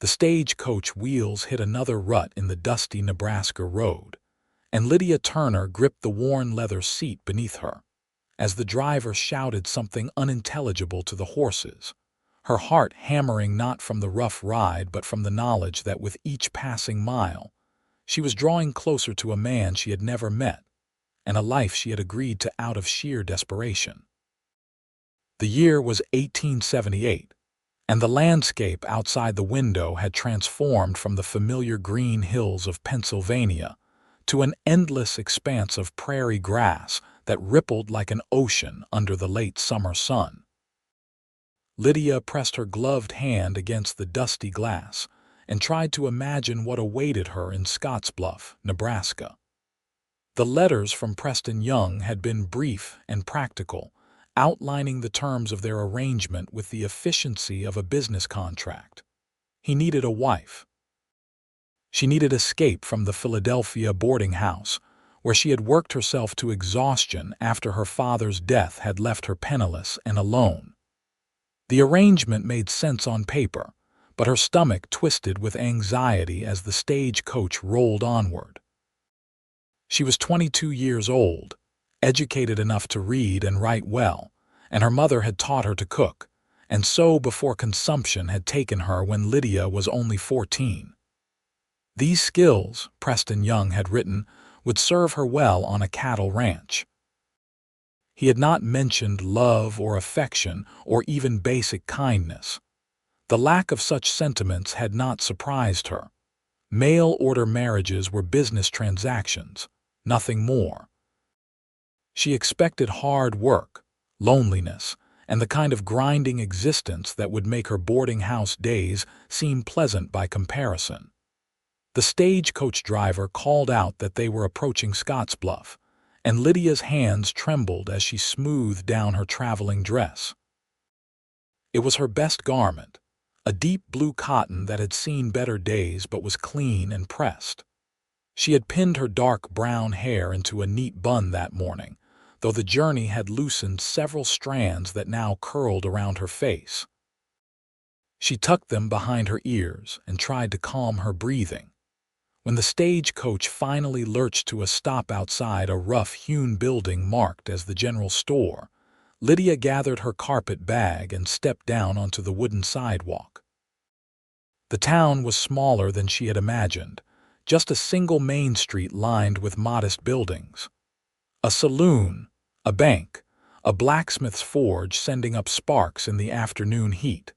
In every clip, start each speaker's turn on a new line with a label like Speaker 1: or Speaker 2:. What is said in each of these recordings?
Speaker 1: The stagecoach wheels hit another rut in the dusty Nebraska road, and Lydia Turner gripped the worn leather seat beneath her. As the driver shouted something unintelligible to the horses, her heart hammering not from the rough ride but from the knowledge that with each passing mile, she was drawing closer to a man she had never met and a life she had agreed to out of sheer desperation. The year was 1878, and the landscape outside the window had transformed from the familiar green hills of Pennsylvania to an endless expanse of prairie grass that rippled like an ocean under the late summer sun. Lydia pressed her gloved hand against the dusty glass and tried to imagine what awaited her in Scottsbluff, Nebraska. The letters from Preston Young had been brief and practical, outlining the terms of their arrangement with the efficiency of a business contract. He needed a wife. She needed escape from the Philadelphia boarding house, where she had worked herself to exhaustion after her father's death had left her penniless and alone. The arrangement made sense on paper, but her stomach twisted with anxiety as the stagecoach rolled onward. She was 22 years old, educated enough to read and write well, and her mother had taught her to cook, and so before consumption had taken her when Lydia was only 14. These skills, Preston Young had written, would serve her well on a cattle ranch. He had not mentioned love or affection or even basic kindness. The lack of such sentiments had not surprised her. Mail-order marriages were business transactions, nothing more. She expected hard work, loneliness, and the kind of grinding existence that would make her boarding house days seem pleasant by comparison. The stagecoach driver called out that they were approaching Scottsbluff, and Lydia's hands trembled as she smoothed down her traveling dress. It was her best garment, a deep blue cotton that had seen better days but was clean and pressed. She had pinned her dark brown hair into a neat bun that morning, though the journey had loosened several strands that now curled around her face. She tucked them behind her ears and tried to calm her breathing. When the stagecoach finally lurched to a stop outside a rough-hewn building marked as the general store, Lydia gathered her carpet bag and stepped down onto the wooden sidewalk. The town was smaller than she had imagined, just a single main street lined with modest buildings. A saloon, a bank, a blacksmith's forge sending up sparks in the afternoon heat.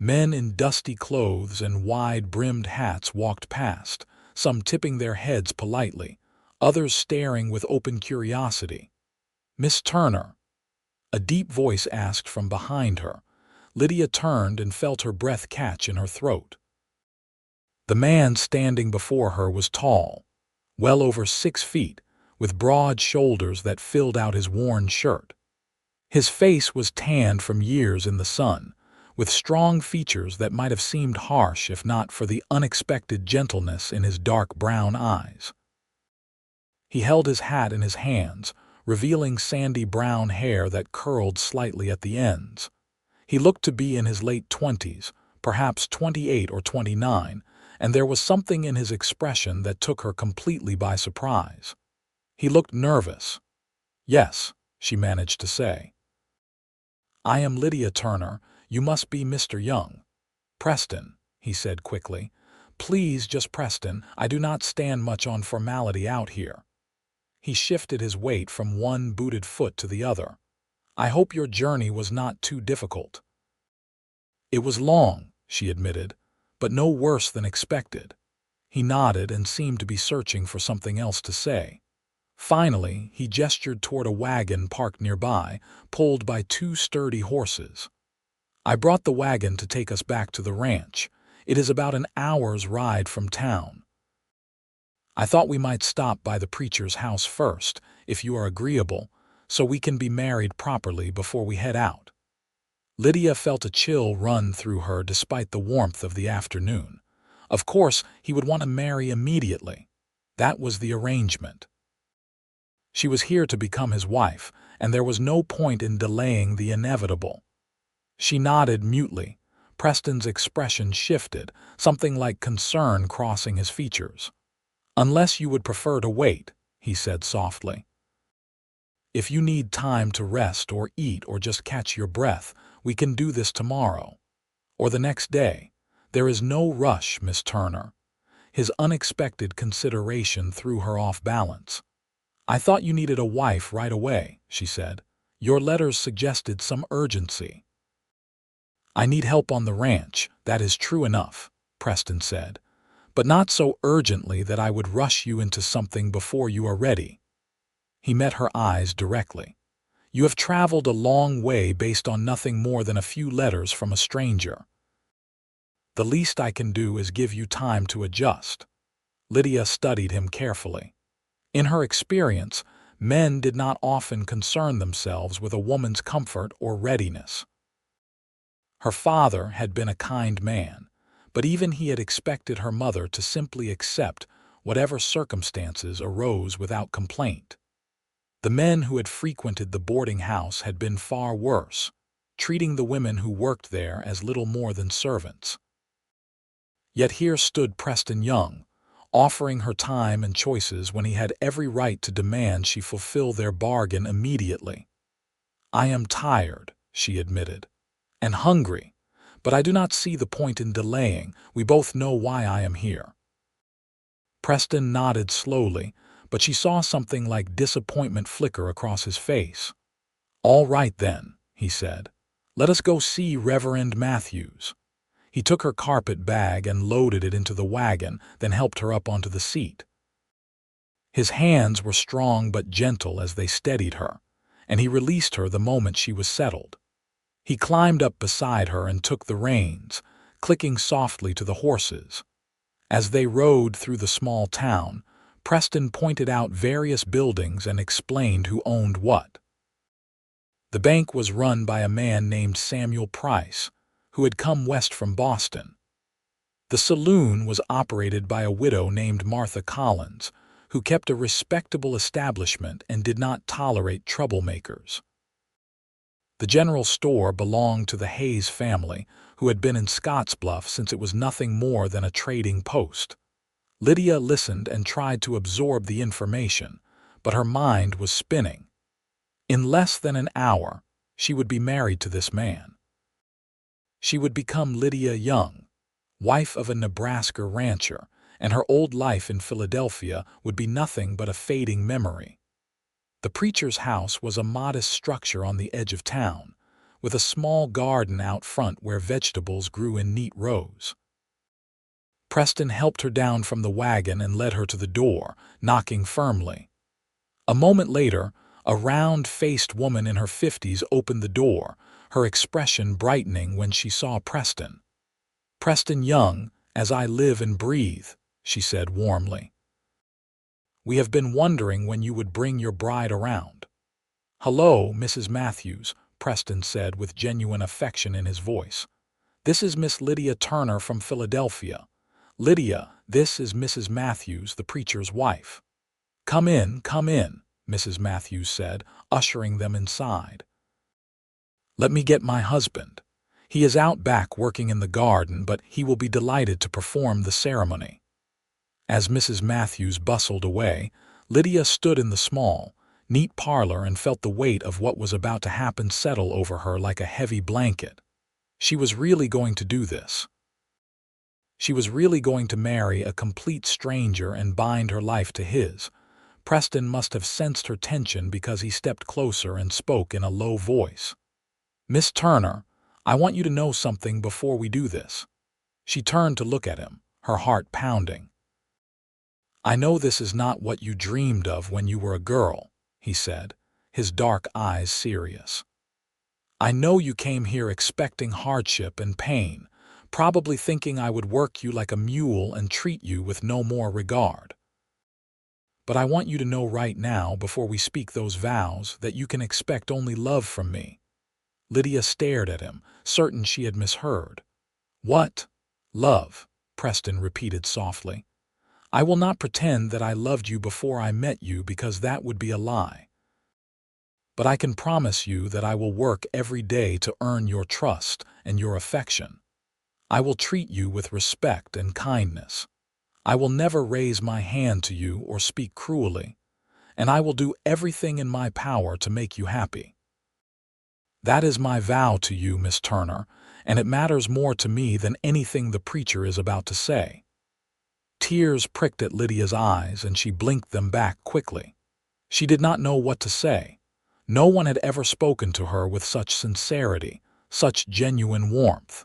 Speaker 1: Men in dusty clothes and wide-brimmed hats walked past, some tipping their heads politely, others staring with open curiosity. "Miss Turner?" a deep voice asked from behind her. Lydia turned and felt her breath catch in her throat. The man standing before her was tall, well over 6 feet, with broad shoulders that filled out his worn shirt. His face was tanned from years in the sun, with strong features that might have seemed harsh if not for the unexpected gentleness in his dark brown eyes. He held his hat in his hands, revealing sandy brown hair that curled slightly at the ends. He looked to be in his late 20s, perhaps 28 or 29, and there was something in his expression that took her completely by surprise. He looked nervous. "Yes," she managed to say. "I am Lydia Turner. You must be Mr. Young." "Preston," he said quickly. "Please, just Preston. I do not stand much on formality out here." He shifted his weight from one booted foot to the other. "I hope your journey was not too difficult." "It was long," she admitted, "but no worse than expected." He nodded and seemed to be searching for something else to say. Finally, he gestured toward a wagon parked nearby, pulled by 2 sturdy horses. "I brought the wagon to take us back to the ranch. It is about an hour's ride from town. I thought we might stop by the preacher's house first, if you are agreeable, so we can be married properly before we head out." Lydia felt a chill run through her despite the warmth of the afternoon. Of course, he would want to marry immediately. That was the arrangement. She was here to become his wife, and there was no point in delaying the inevitable. She nodded mutely, Preston's expression shifted, something like concern crossing his features. "Unless you would prefer to wait," he said softly. "If you need time to rest or eat or just catch your breath, we can do this tomorrow. Or the next day. There is no rush, Miss Turner." His unexpected consideration threw her off balance. "I thought you needed a wife right away," she said. "Your letters suggested some urgency." "I need help on the ranch, that is true enough," Preston said, "but not so urgently that I would rush you into something before you are ready." He met her eyes directly. "You have traveled a long way based on nothing more than a few letters from a stranger. The least I can do is give you time to adjust." Lydia studied him carefully. In her experience, men did not often concern themselves with a woman's comfort or readiness. Her father had been a kind man, but even he had expected her mother to simply accept whatever circumstances arose without complaint. The men who had frequented the boarding house had been far worse, treating the women who worked there as little more than servants. Yet here stood Preston Young, offering her time and choices when he had every right to demand she fulfill their bargain immediately. "I am tired," she admitted, "and hungry, but I do not see the point in delaying. We both know why I am here." Preston nodded slowly, but she saw something like disappointment flicker across his face. "All right then," he said. "Let us go see Reverend Matthews." He took her carpet bag and loaded it into the wagon, then helped her up onto the seat. His hands were strong but gentle as they steadied her, and he released her the moment she was settled. He climbed up beside her and took the reins, clicking softly to the horses. As they rode through the small town, Preston pointed out various buildings and explained who owned what. The bank was run by a man named Samuel Price, who had come west from Boston. The saloon was operated by a widow named Martha Collins, who kept a respectable establishment and did not tolerate troublemakers. The general store belonged to the Hayes family, who had been in Scottsbluff since it was nothing more than a trading post. Lydia listened and tried to absorb the information, but her mind was spinning. In less than an hour, she would be married to this man. She would become Lydia Young, wife of a Nebraska rancher, and her old life in Philadelphia would be nothing but a fading memory. The preacher's house was a modest structure on the edge of town, with a small garden out front where vegetables grew in neat rows. Preston helped her down from the wagon and led her to the door, knocking firmly. A moment later, a round-faced woman in her 50s opened the door, her expression brightening when she saw Preston. "Preston Young, as I live and breathe," she said warmly. "We have been wondering when you would bring your bride around." "Hello, Mrs. Matthews," Preston said with genuine affection in his voice. "This is Miss Lydia Turner from Philadelphia. Lydia, this is Mrs. Matthews, the preacher's wife." Come in," Mrs. Matthews said, ushering them inside. "Let me get my husband. He is out back working in the garden, but he will be delighted to perform the ceremony." As Mrs. Matthews bustled away, Lydia stood in the small, neat parlor and felt the weight of what was about to happen settle over her like a heavy blanket. She was really going to do this. She was really going to marry a complete stranger and bind her life to his. Preston must have sensed her tension because he stepped closer and spoke in a low voice. "Miss Turner, I want you to know something before we do this." She turned to look at him, her heart pounding. "I know this is not what you dreamed of when you were a girl," he said, his dark eyes serious. "I know you came here expecting hardship and pain, probably thinking I would work you like a mule and treat you with no more regard. But I want you to know right now, before we speak those vows, that you can expect only love from me." Lydia stared at him, certain she had misheard. "What? Love?" Preston repeated softly. "I will not pretend that I loved you before I met you because that would be a lie. But I can promise you that I will work every day to earn your trust and your affection." I will treat you with respect and kindness. I will never raise my hand to you or speak cruelly, and I will do everything in my power to make you happy. That is my vow to you, Miss Turner, and it matters more to me than anything the preacher is about to say." Tears pricked at Lydia's eyes, and she blinked them back quickly. She did not know what to say. No one had ever spoken to her with such sincerity, such genuine warmth.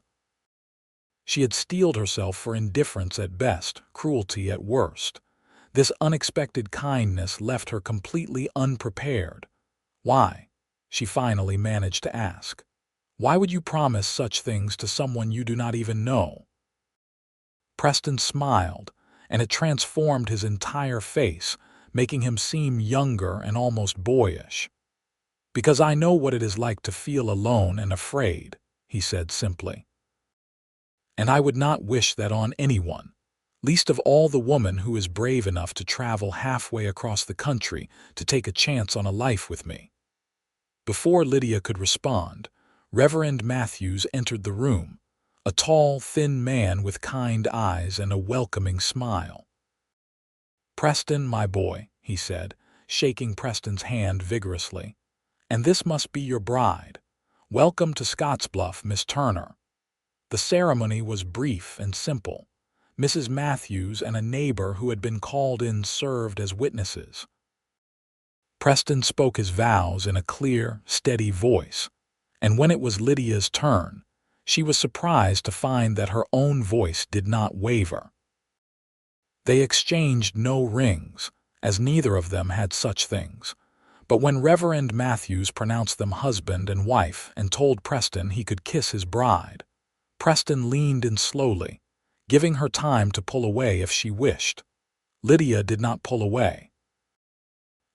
Speaker 1: She had steeled herself for indifference at best, cruelty at worst. This unexpected kindness left her completely unprepared. "Why?" she finally managed to ask. "Why would you promise such things to someone you do not even know?" Preston smiled, and it transformed his entire face, making him seem younger and almost boyish. "Because I know what it is like to feel alone and afraid," he said simply. "And I would not wish that on anyone, least of all the woman who is brave enough to travel halfway across the country to take a chance on a life with me." Before Lydia could respond, Reverend Matthews entered the room, a tall, thin man with kind eyes and a welcoming smile. "Preston, my boy," he said, shaking Preston's hand vigorously, "and this must be your bride. Welcome to Scottsbluff, Miss Turner." The ceremony was brief and simple. Mrs. Matthews and a neighbor who had been called in served as witnesses. Preston spoke his vows in a clear, steady voice, and when it was Lydia's turn, she was surprised to find that her own voice did not waver. They exchanged no rings, as neither of them had such things, but when Reverend Matthews pronounced them husband and wife and told Preston he could kiss his bride, Preston leaned in slowly, giving her time to pull away if she wished. Lydia did not pull away.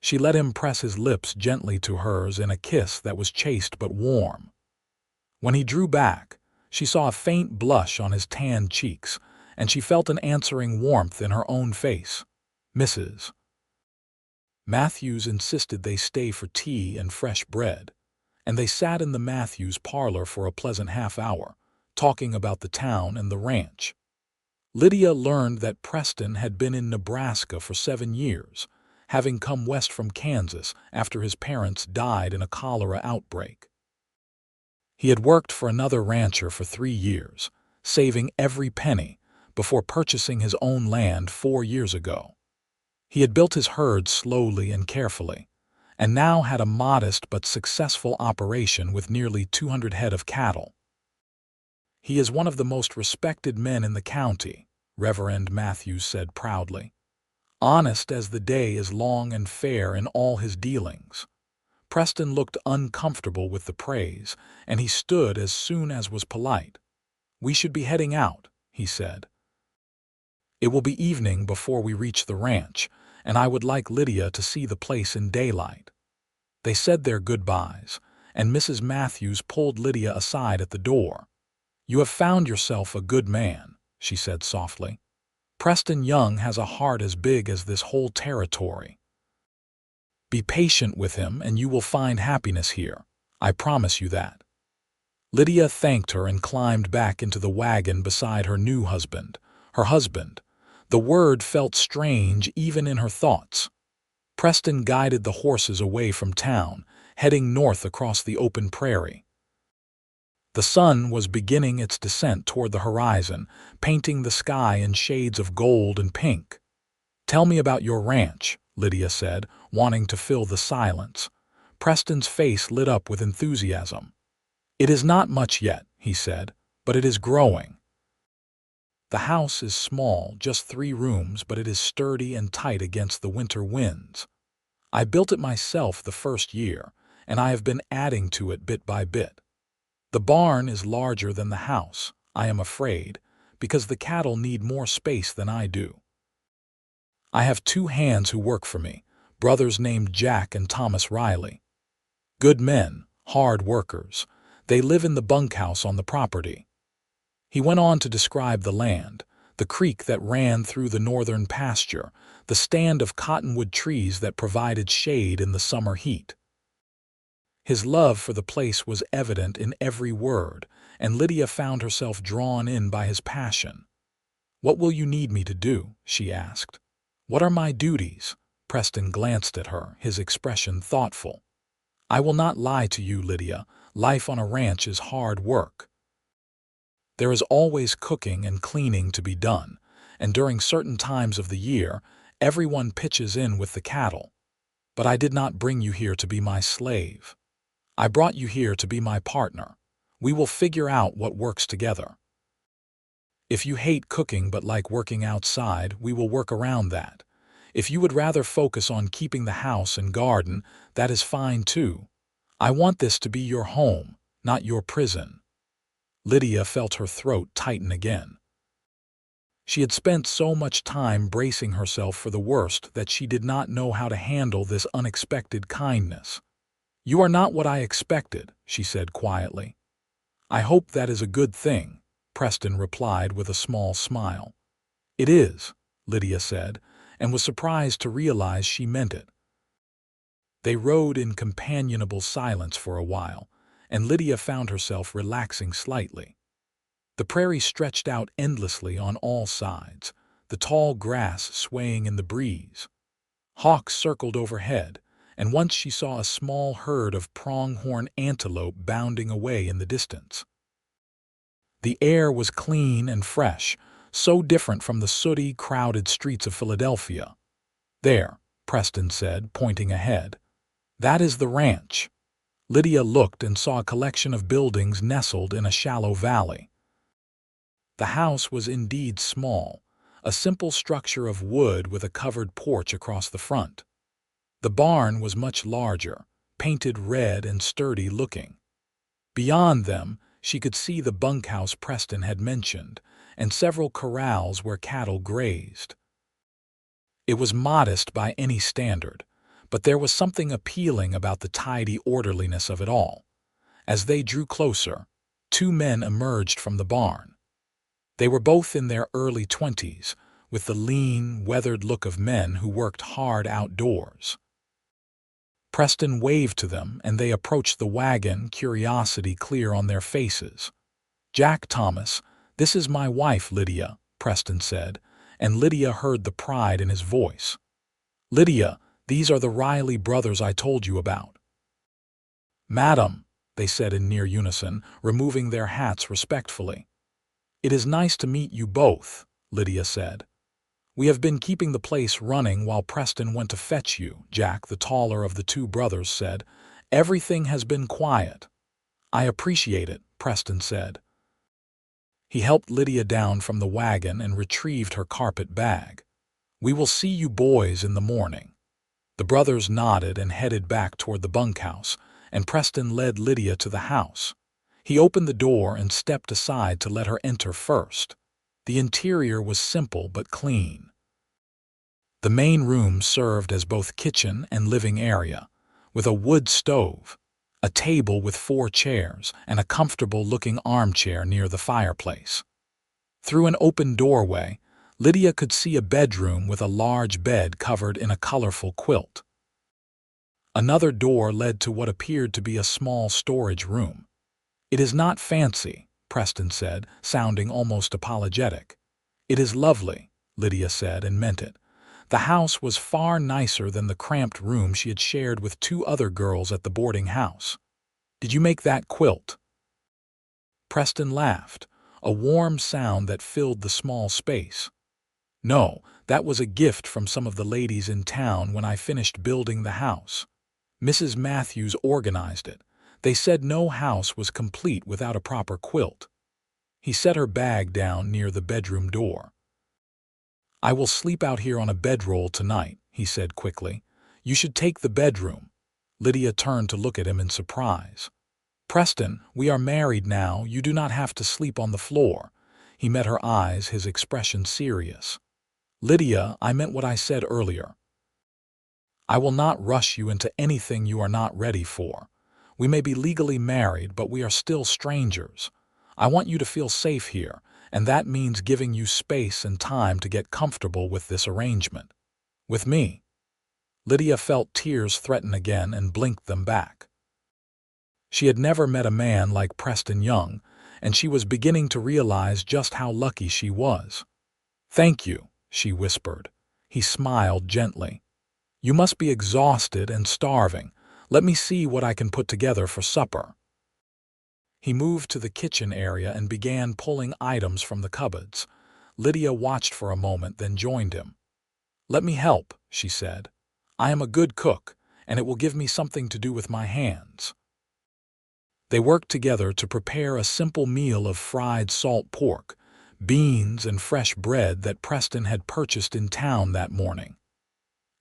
Speaker 1: She let him press his lips gently to hers in a kiss that was chaste but warm. When he drew back, she saw a faint blush on his tanned cheeks, and she felt an answering warmth in her own face. Mrs. Matthews insisted they stay for tea and fresh bread, and they sat in the Matthews parlor for a pleasant half-hour, talking about the town and the ranch. Lydia learned that Preston had been in Nebraska for 7 years, having come west from Kansas after his parents died in a cholera outbreak. He had worked for another rancher for 3 years, saving every penny, before purchasing his own land 4 years ago. He had built his herd slowly and carefully, and now had a modest but successful operation with nearly 200 head of cattle. "He is one of the most respected men in the county," Reverend Matthews said proudly. "Honest as the day is long and fair in all his dealings." Preston looked uncomfortable with the praise, and he stood as soon as was polite. "We should be heading out," he said. "It will be evening before we reach the ranch, and I would like Lydia to see the place in daylight." They said their goodbyes, and Mrs. Matthews pulled Lydia aside at the door. "You have found yourself a good man," she said softly. "Preston Young has a heart as big as this whole territory. Be patient with him and you will find happiness here. I promise you that." Lydia thanked her and climbed back into the wagon beside her new husband. Her husband. The word felt strange even in her thoughts. Preston guided the horses away from town, heading north across the open prairie. The sun was beginning its descent toward the horizon, painting the sky in shades of gold and pink. "Tell me about your ranch," Lydia said, wanting to fill the silence. Preston's face lit up with enthusiasm. "It is not much yet," he said, "but it is growing. The house is small, just 3 rooms, but it is sturdy and tight against the winter winds. I built it myself the first year, and I have been adding to it bit by bit. The barn is larger than the house, I am afraid, because the cattle need more space than I do. I have 2 hands who work for me, brothers named Jack and Thomas Riley. Good men, hard workers. They live in the bunkhouse on the property." He went on to describe the land, the creek that ran through the northern pasture, the stand of cottonwood trees that provided shade in the summer heat. His love for the place was evident in every word, and Lydia found herself drawn in by his passion. "What will you need me to do?" she asked. "What are my duties?" Preston glanced at her, his expression thoughtful. "I will not lie to you, Lydia. Life on a ranch is hard work. There is always cooking and cleaning to be done, and during certain times of the year, everyone pitches in with the cattle. But I did not bring you here to be my slave. I brought you here to be my partner. We will figure out what works together. If you hate cooking but like working outside, we will work around that. If you would rather focus on keeping the house and garden, that is fine too. I want this to be your home, not your prison." Lydia felt her throat tighten again. She had spent so much time bracing herself for the worst that she did not know how to handle this unexpected kindness. "You are not what I expected," she said quietly. "I hope that is a good thing," Preston replied with a small smile. "It is," Lydia said, and was surprised to realize she meant it. They rode in companionable silence for a while, and Lydia found herself relaxing slightly. The prairie stretched out endlessly on all sides, the tall grass swaying in the breeze. Hawks circled overhead, and once she saw a small herd of pronghorn antelope bounding away in the distance. The air was clean and fresh, so different from the sooty, crowded streets of Philadelphia. "There," Preston said, pointing ahead. "That is the ranch." Lydia looked and saw a collection of buildings nestled in a shallow valley. The house was indeed small, a simple structure of wood with a covered porch across the front. The barn was much larger, painted red and sturdy looking. Beyond them, she could see the bunkhouse Preston had mentioned, and several corrals where cattle grazed. It was modest by any standard, but there was something appealing about the tidy orderliness of it all. As they drew closer, two men emerged from the barn. They were both in their early 20s, with the lean, weathered look of men who worked hard outdoors. Preston waved to them, and they approached the wagon, curiosity clear on their faces. "Jack Thomas, this is my wife, Lydia," Preston said, and Lydia heard the pride in his voice. "Lydia, these are the Riley brothers I told you about." "Madam," they said in near unison, removing their hats respectfully. "It is nice to meet you both," Lydia said. "We have been keeping the place running while Preston went to fetch you," Jack, the taller of the two brothers, said. "Everything has been quiet." "I appreciate it," Preston said. He helped Lydia down from the wagon and retrieved her carpet bag. "We will see you boys in the morning." The brothers nodded and headed back toward the bunkhouse, and Preston led Lydia to the house. He opened the door and stepped aside to let her enter first. The interior was simple but clean. The main room served as both kitchen and living area, with a wood stove, a table with 4 chairs, and a comfortable-looking armchair near the fireplace. Through an open doorway, Lydia could see a bedroom with a large bed covered in a colorful quilt. Another door led to what appeared to be a small storage room. "It is not fancy," Preston said, sounding almost apologetic. "It is lovely," Lydia said, and meant it. The house was far nicer than the cramped room she had shared with 2 other girls at the boarding house. "Did you make that quilt?" Preston laughed, a warm sound that filled the small space. "No, that was a gift from some of the ladies in town when I finished building the house. Mrs. Matthews organized it. They said no house was complete without a proper quilt." He set her bag down near the bedroom door. "I will sleep out here on a bedroll tonight," he said quickly. "You should take the bedroom." Lydia turned to look at him in surprise. "Preston, we are married now. You do not have to sleep on the floor." He met her eyes, his expression serious. "Lydia, I meant what I said earlier. I will not rush you into anything you are not ready for. We may be legally married, but we are still strangers. I want you to feel safe here, and that means giving you space and time to get comfortable with this arrangement. With me." Lydia felt tears threaten again and blinked them back. She had never met a man like Preston Young, and she was beginning to realize just how lucky she was. "Thank you," she whispered. He smiled gently. "You must be exhausted and starving. Let me see what I can put together for supper." He moved to the kitchen area and began pulling items from the cupboards. Lydia watched for a moment, then joined him. "Let me help," she said. "I am a good cook, and it will give me something to do with my hands." They worked together to prepare a simple meal of fried salt pork, beans, and fresh bread that Preston had purchased in town that morning.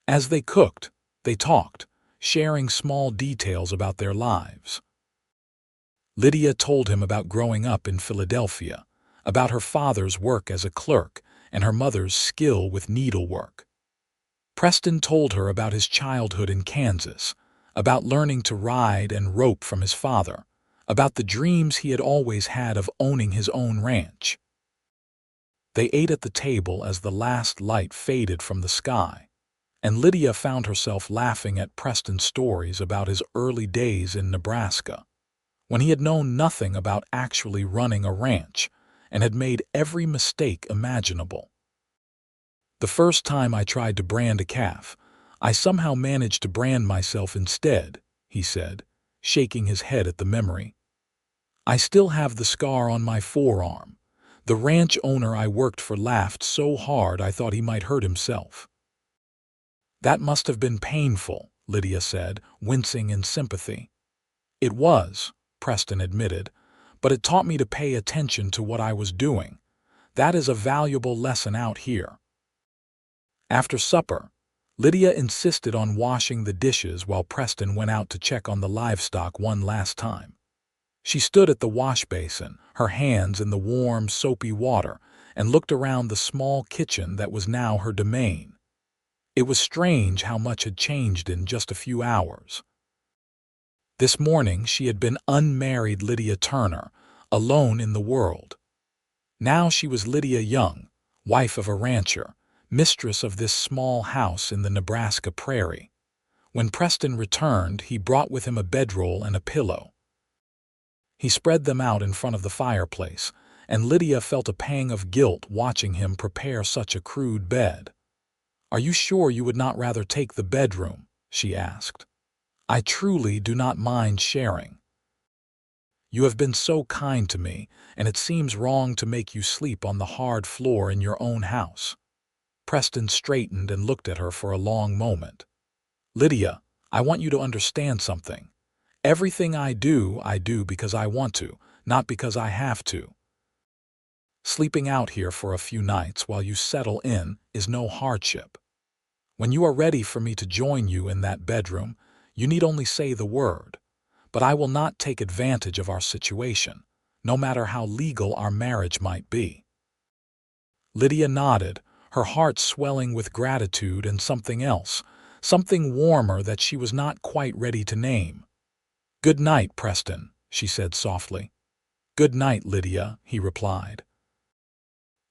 Speaker 1: As they cooked, they talked, sharing small details about their lives. Lydia told him about growing up in Philadelphia, about her father's work as a clerk and her mother's skill with needlework. Preston told her about his childhood in Kansas, about learning to ride and rope from his father, about the dreams he had always had of owning his own ranch. They ate at the table as the last light faded from the sky, and Lydia found herself laughing at Preston's stories about his early days in Nebraska, when he had known nothing about actually running a ranch and had made every mistake imaginable. "The first time I tried to brand a calf, I somehow managed to brand myself instead," he said, shaking his head at the memory. "I still have the scar on my forearm. The ranch owner I worked for laughed so hard I thought he might hurt himself." "That must have been painful," Lydia said, wincing in sympathy. "It was," Preston admitted, "but it taught me to pay attention to what I was doing. That is a valuable lesson out here." After supper, Lydia insisted on washing the dishes while Preston went out to check on the livestock one last time. She stood at the wash basin, her hands in the warm, soapy water, and looked around the small kitchen that was now her domain. It was strange how much had changed in just a few hours. This morning she had been unmarried Lydia Turner, alone in the world. Now she was Lydia Young, wife of a rancher, mistress of this small house in the Nebraska prairie. When Preston returned, he brought with him a bedroll and a pillow. He spread them out in front of the fireplace, and Lydia felt a pang of guilt watching him prepare such a crude bed. "Are you sure you would not rather take the bedroom?" she asked. "I truly do not mind sharing. You have been so kind to me, and it seems wrong to make you sleep on the hard floor in your own house." Preston straightened and looked at her for a long moment. "Lydia, I want you to understand something. Everything I do because I want to, not because I have to. Sleeping out here for a few nights while you settle in is no hardship. When you are ready for me to join you in that bedroom, you need only say the word. But I will not take advantage of our situation, no matter how legal our marriage might be." Lydia nodded, her heart swelling with gratitude and something else, something warmer that she was not quite ready to name. "Good night, Preston," she said softly. "Good night, Lydia," he replied.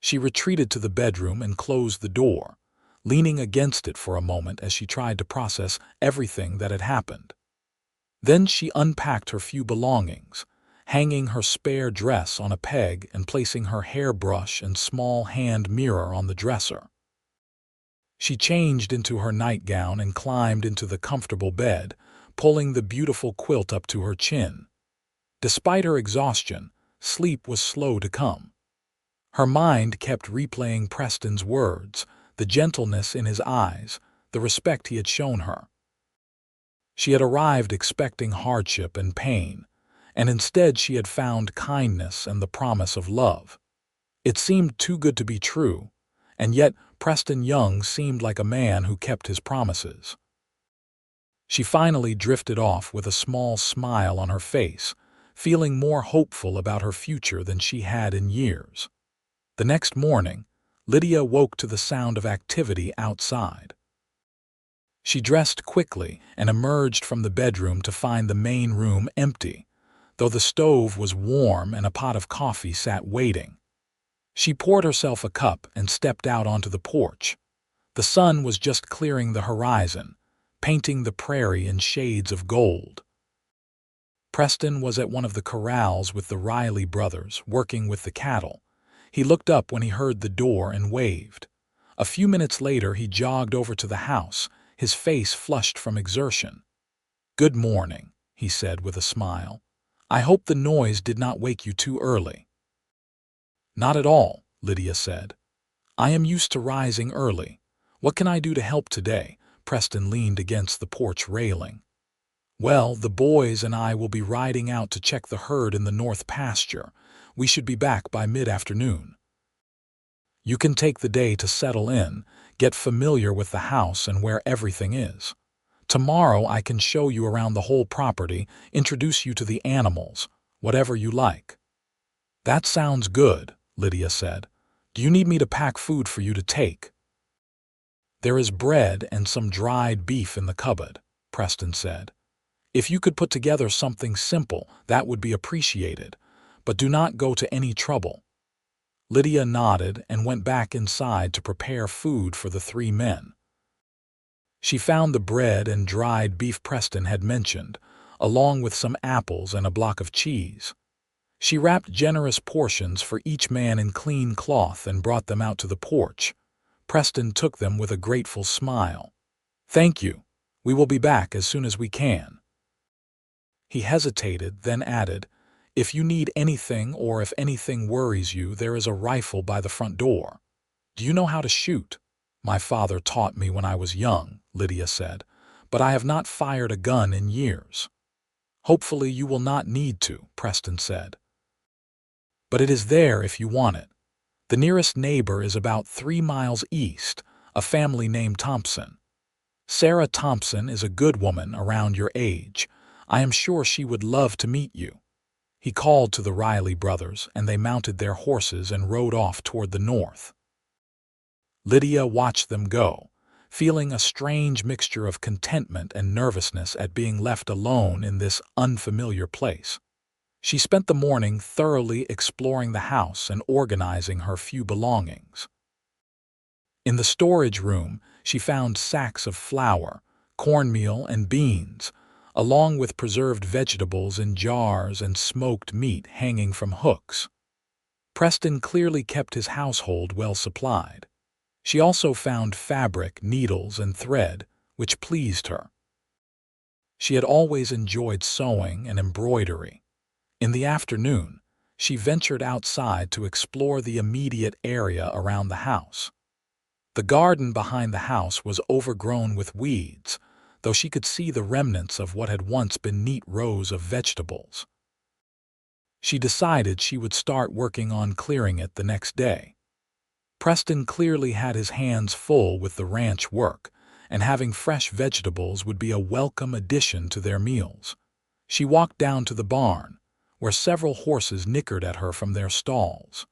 Speaker 1: She retreated to the bedroom and closed the door, leaning against it for a moment as she tried to process everything that had happened. Then she unpacked her few belongings, hanging her spare dress on a peg and placing her hairbrush and small hand mirror on the dresser. She changed into her nightgown and climbed into the comfortable bed, pulling the beautiful quilt up to her chin. Despite her exhaustion, sleep was slow to come. Her mind kept replaying Preston's words, the gentleness in his eyes, the respect he had shown her. She had arrived expecting hardship and pain, and instead she had found kindness and the promise of love. It seemed too good to be true, and yet Preston Young seemed like a man who kept his promises. She finally drifted off with a small smile on her face, feeling more hopeful about her future than she had in years. The next morning, Lydia woke to the sound of activity outside. She dressed quickly and emerged from the bedroom to find the main room empty, though the stove was warm and a pot of coffee sat waiting. She poured herself a cup and stepped out onto the porch. The sun was just clearing the horizon, painting the prairie in shades of gold. Preston was at one of the corrals with the Riley brothers, working with the cattle. He looked up when he heard the door and waved. A few minutes later, he jogged over to the house, his face flushed from exertion. "Good morning," he said with a smile. "I hope the noise did not wake you too early." "Not at all," Lydia said. "I am used to rising early. What can I do to help today?" Preston leaned against the porch railing. "Well, the boys and I will be riding out to check the herd in the north pasture. We should be back by mid-afternoon. You can take the day to settle in, get familiar with the house and where everything is. Tomorrow I can show you around the whole property, introduce you to the animals, whatever you like." "That sounds good," Lydia said. "Do you need me to pack food for you to take?" "There is bread and some dried beef in the cupboard," Preston said. "If you could put together something simple, that would be appreciated, but do not go to any trouble." Lydia nodded and went back inside to prepare food for the three men. She found the bread and dried beef Preston had mentioned, along with some apples and a block of cheese. She wrapped generous portions for each man in clean cloth and brought them out to the porch. Preston took them with a grateful smile. "Thank you. We will be back as soon as we can." He hesitated, then added, "If you need anything or if anything worries you, there is a rifle by the front door. Do you know how to shoot?" "My father taught me when I was young," Lydia said, "but I have not fired a gun in years." "Hopefully you will not need to," Preston said. "But it is there if you want it. The nearest neighbor is about 3 miles east, a family named Thompson. Sarah Thompson is a good woman around your age. I am sure she would love to meet you." He called to the Riley brothers, and they mounted their horses and rode off toward the north. Lydia watched them go, feeling a strange mixture of contentment and nervousness at being left alone in this unfamiliar place. She spent the morning thoroughly exploring the house and organizing her few belongings. In the storage room, she found sacks of flour, cornmeal, and beans, along with preserved vegetables in jars and smoked meat hanging from hooks. Preston clearly kept his household well supplied. She also found fabric, needles, and thread, which pleased her. She had always enjoyed sewing and embroidery. In the afternoon, she ventured outside to explore the immediate area around the house. The garden behind the house was overgrown with weeds, though she could see the remnants of what had once been neat rows of vegetables. She decided she would start working on clearing it the next day. Preston clearly had his hands full with the ranch work, and having fresh vegetables would be a welcome addition to their meals. She walked down to the barn, where several horses nickered at her from their stalls.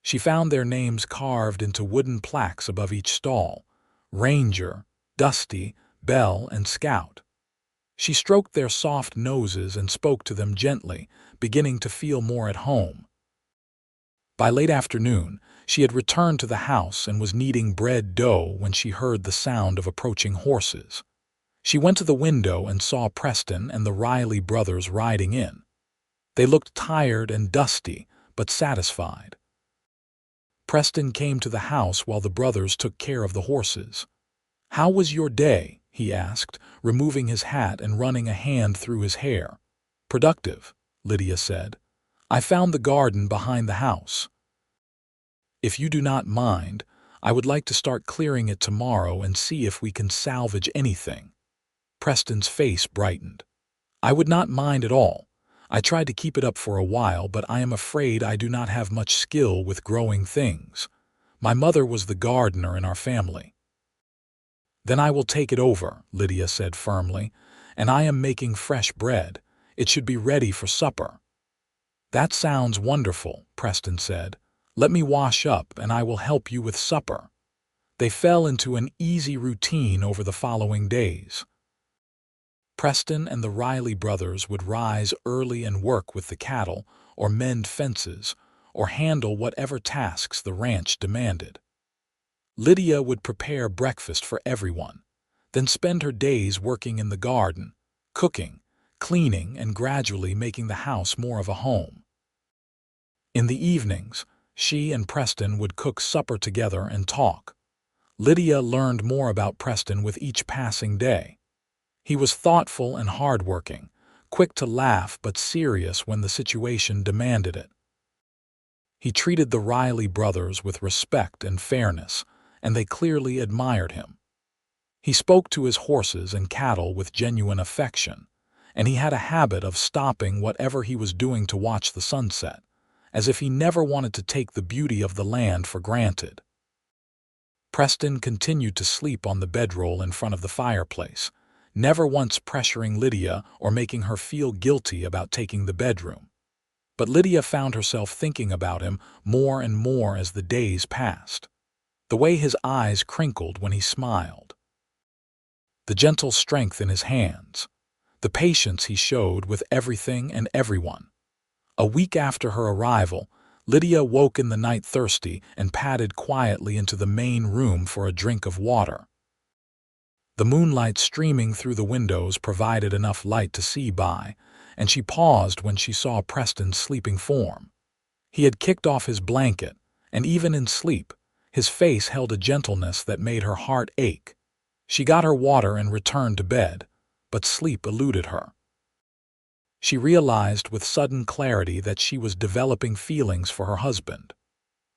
Speaker 1: She found their names carved into wooden plaques above each stall: Ranger, Dusty, Belle, and Scout. She stroked their soft noses and spoke to them gently, beginning to feel more at home. By late afternoon, she had returned to the house and was kneading bread dough when she heard the sound of approaching horses. She went to the window and saw Preston and the Riley brothers riding in. They looked tired and dusty, but satisfied. Preston came to the house while the brothers took care of the horses. "How was your day?" he asked, removing his hat and running a hand through his hair. "Productive," Lydia said. "I found the garden behind the house. If you do not mind, I would like to start clearing it tomorrow and see if we can salvage anything." Preston's face brightened. "I would not mind at all. I tried to keep it up for a while, but I am afraid I do not have much skill with growing things. My mother was the gardener in our family." "Then I will take it over," Lydia said firmly, "and I am making fresh bread. It should be ready for supper." "That sounds wonderful," Preston said. "Let me wash up and I will help you with supper." They fell into an easy routine over the following days. Preston and the Riley brothers would rise early and work with the cattle, or mend fences, or handle whatever tasks the ranch demanded. Lydia would prepare breakfast for everyone, then spend her days working in the garden, cooking, cleaning and gradually making the house more of a home. In the evenings, she and Preston would cook supper together and talk. Lydia learned more about Preston with each passing day. He was thoughtful and hardworking, quick to laugh but serious when the situation demanded it. He treated the Riley brothers with respect and fairness, and they clearly admired him. He spoke to his horses and cattle with genuine affection, and he had a habit of stopping whatever he was doing to watch the sunset, as if he never wanted to take the beauty of the land for granted. Preston continued to sleep on the bedroll in front of the fireplace, never once pressuring Lydia or making her feel guilty about taking the bedroom. But Lydia found herself thinking about him more and more as the days passed. The way his eyes crinkled when he smiled, the gentle strength in his hands, the patience he showed with everything and everyone. A week after her arrival, Lydia woke in the night thirsty and padded quietly into the main room for a drink of water. The moonlight streaming through the windows provided enough light to see by, and she paused when she saw Preston's sleeping form. He had kicked off his blanket, and even in sleep, his face held a gentleness that made her heart ache. She got her water and returned to bed, but sleep eluded her. She realized with sudden clarity that she was developing feelings for her husband.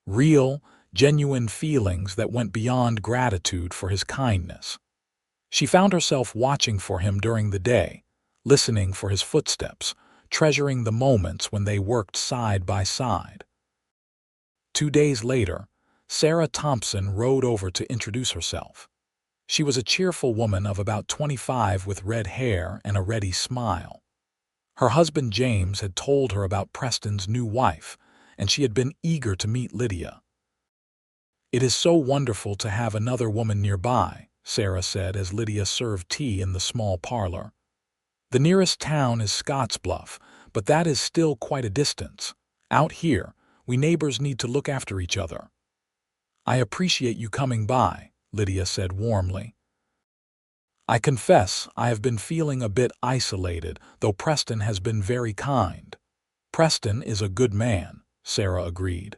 Speaker 1: Real, genuine feelings that went beyond gratitude for his kindness. She found herself watching for him during the day, listening for his footsteps, treasuring the moments when they worked side by side. 2 days later, Sarah Thompson rode over to introduce herself. She was a cheerful woman of about 25 with red hair and a ready smile. Her husband James had told her about Preston's new wife, and she had been eager to meet Lydia. "It is so wonderful to have another woman nearby," Sarah said as Lydia served tea in the small parlor. "The nearest town is Scottsbluff, but that is still quite a distance. Out here, we neighbors need to look after each other." "I appreciate you coming by," Lydia said warmly. "I confess I have been feeling a bit isolated, though Preston has been very kind." "Preston is a good man," Sarah agreed.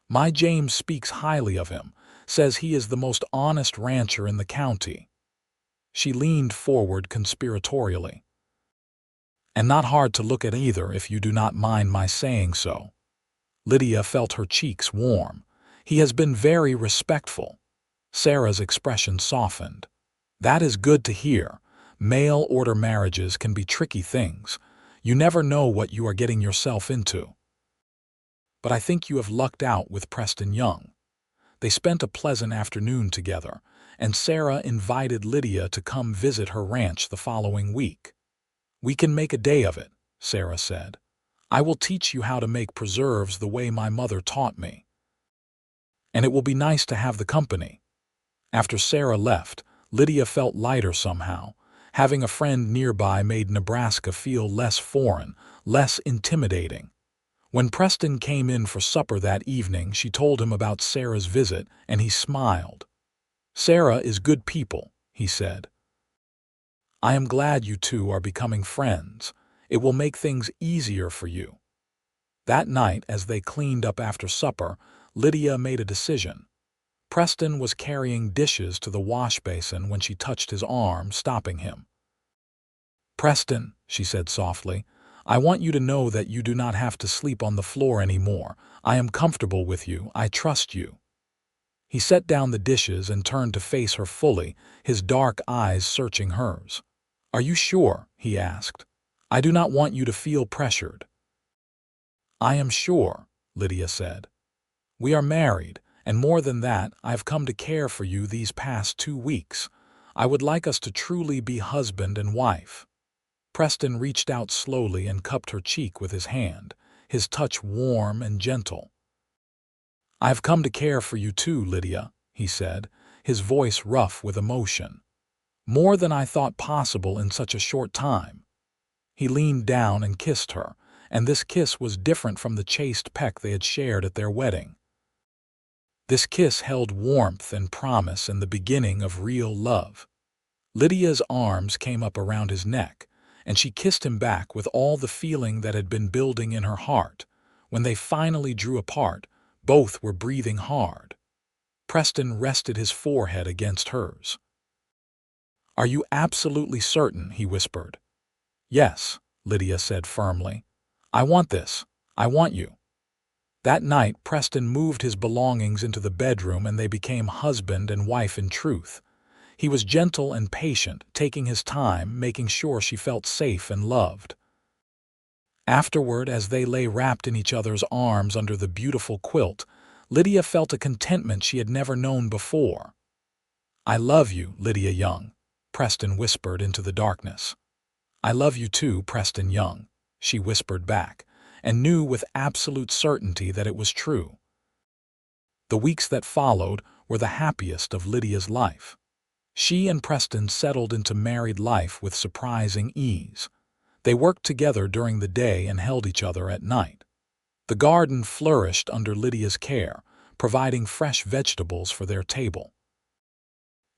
Speaker 1: "My James speaks highly of him, says he is the most honest rancher in the county." She leaned forward conspiratorially. "And not hard to look at either, if you do not mind my saying so." Lydia felt her cheeks warm. "He has been very respectful." Sarah's expression softened. "That is good to hear. Mail-order marriages can be tricky things. You never know what you are getting yourself into." "But I think you have lucked out with Preston Young." They spent a pleasant afternoon together, and Sarah invited Lydia to come visit her ranch the following week. "We can make a day of it," Sarah said. "I will teach you how to make preserves the way my mother taught me. And it will be nice to have the company." After Sarah left, Lydia felt lighter somehow. Having a friend nearby made Nebraska feel less foreign, less intimidating. When Preston came in for supper that evening, she told him about Sarah's visit, and he smiled. "Sarah is good people," he said. "I am glad you two are becoming friends. It will make things easier for you." That night, as they cleaned up after supper, Lydia made a decision. Preston was carrying dishes to the wash basin when she touched his arm, stopping him. "Preston," she said softly, "I want you to know that you do not have to sleep on the floor anymore. I am comfortable with you. I trust you." He set down the dishes and turned to face her fully, his dark eyes searching hers. "Are you sure?" he asked. "I do not want you to feel pressured." "I am sure," Lydia said. "We are married. And more than that, I've come to care for you these past 2 weeks. I would like us to truly be husband and wife." Preston reached out slowly and cupped her cheek with his hand, his touch warm and gentle. "I've come to care for you too, Lydia," he said, his voice rough with emotion. "More than I thought possible in such a short time." He leaned down and kissed her, and this kiss was different from the chaste peck they had shared at their wedding. This kiss held warmth and promise and the beginning of real love. Lydia's arms came up around his neck, and she kissed him back with all the feeling that had been building in her heart. When they finally drew apart, both were breathing hard. Preston rested his forehead against hers. "Are you absolutely certain?" he whispered. "Yes," Lydia said firmly. "I want this. I want you." That night, Preston moved his belongings into the bedroom and they became husband and wife in truth. He was gentle and patient, taking his time, making sure she felt safe and loved. Afterward, as they lay wrapped in each other's arms under the beautiful quilt, Lydia felt a contentment she had never known before. "I love you, Lydia Young," Preston whispered into the darkness. "I love you too, Preston Young," she whispered back, and knew with absolute certainty that it was true. The weeks that followed were the happiest of Lydia's life. She and Preston settled into married life with surprising ease. They worked together during the day and held each other at night. The garden flourished under Lydia's care, providing fresh vegetables for their table.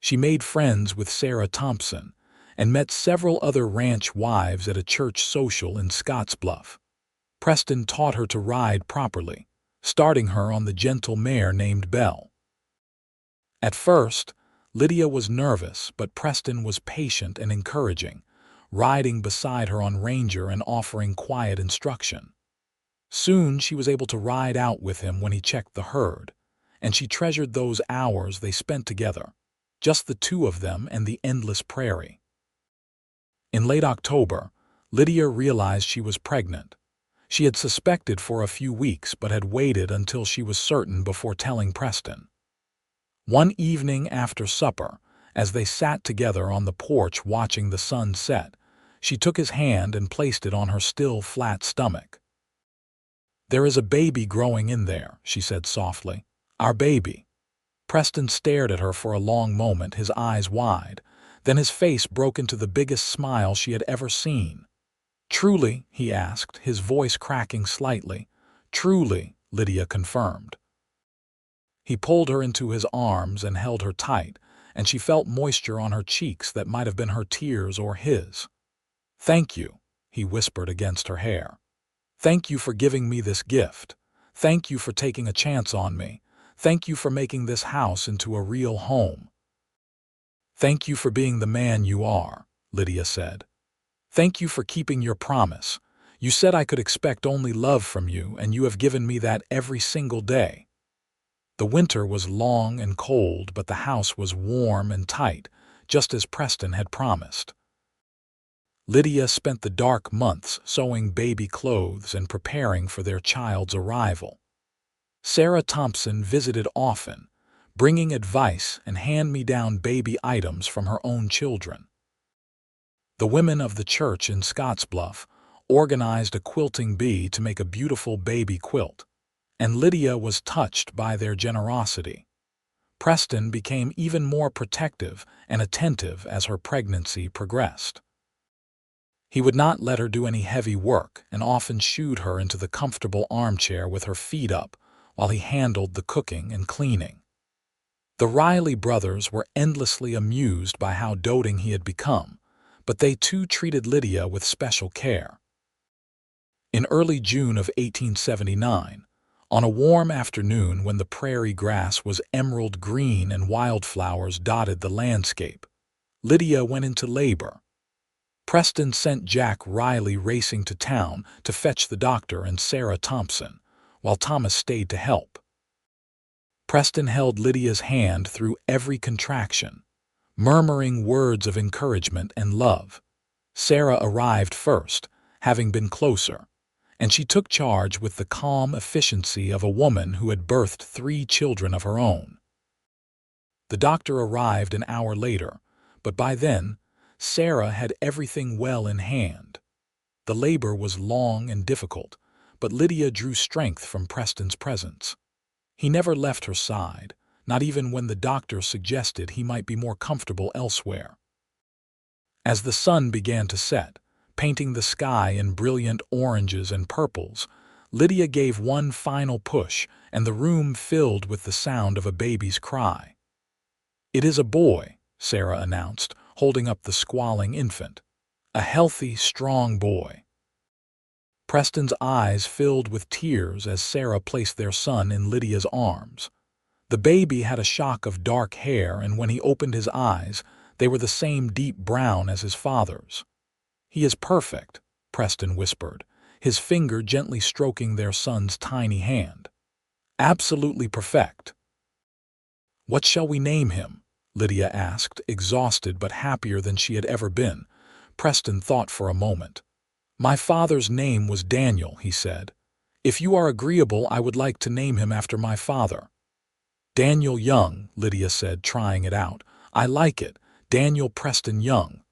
Speaker 1: She made friends with Sarah Thompson and met several other ranch wives at a church social in Scottsbluff. Preston taught her to ride properly, starting her on the gentle mare named Belle. At first, Lydia was nervous, but Preston was patient and encouraging, riding beside her on Ranger and offering quiet instruction. Soon she was able to ride out with him when he checked the herd, and she treasured those hours they spent together, just the two of them and the endless prairie. In late October, Lydia realized she was pregnant. She had suspected for a few weeks but had waited until she was certain before telling Preston. One evening after supper, as they sat together on the porch watching the sun set, she took his hand and placed it on her still flat stomach. "There is a baby growing in there," she said softly. "Our baby." Preston stared at her for a long moment, his eyes wide. Then his face broke into the biggest smile she had ever seen. "Truly?" he asked, his voice cracking slightly. "Truly," Lydia confirmed. He pulled her into his arms and held her tight, and she felt moisture on her cheeks that might have been her tears or his. "Thank you," he whispered against her hair. "Thank you for giving me this gift. Thank you for taking a chance on me. Thank you for making this house into a real home." "Thank you for being the man you are," Lydia said. "Thank you for keeping your promise. You said I could expect only love from you, and you have given me that every single day." The winter was long and cold, but the house was warm and tight, just as Preston had promised. Lydia spent the dark months sewing baby clothes and preparing for their child's arrival. Sarah Thompson visited often, bringing advice and hand-me-down baby items from her own children. The women of the church in Scottsbluff organized a quilting bee to make a beautiful baby quilt, and Lydia was touched by their generosity. Preston became even more protective and attentive as her pregnancy progressed. He would not let her do any heavy work and often shooed her into the comfortable armchair with her feet up while he handled the cooking and cleaning. The Riley brothers were endlessly amused by how doting he had become, but they too treated Lydia with special care. In early June of 1879, on a warm afternoon when the prairie grass was emerald green and wildflowers dotted the landscape, Lydia went into labor. Preston sent Jack Riley racing to town to fetch the doctor and Sarah Thompson, while Thomas stayed to help. Preston held Lydia's hand through every contraction, murmuring words of encouragement and love. Sarah arrived first, having been closer, and she took charge with the calm efficiency of a woman who had birthed 3 children of her own. The doctor arrived an hour later, but by then, Sarah had everything well in hand. The labor was long and difficult, but Lydia drew strength from Preston's presence. He never left her side, not even when the doctor suggested he might be more comfortable elsewhere. As the sun began to set, painting the sky in brilliant oranges and purples, Lydia gave one final push, and the room filled with the sound of a baby's cry. "It is a boy," Sarah announced, holding up the squalling infant. a healthy, strong boy. Preston's eyes filled with tears as Sarah placed their son in Lydia's arms. The baby had a shock of dark hair, and when he opened his eyes, they were the same deep brown as his father's. "He is perfect," Preston whispered, his finger gently stroking their son's tiny hand. "Absolutely perfect." "What shall we name him?" Lydia asked, exhausted but happier than she had ever been. Preston thought for a moment. "My father's name was Daniel," he said. "If you are agreeable, I would like to name him after my father." "Daniel Young," Lydia said, trying it out. "I like it. Daniel Preston Young."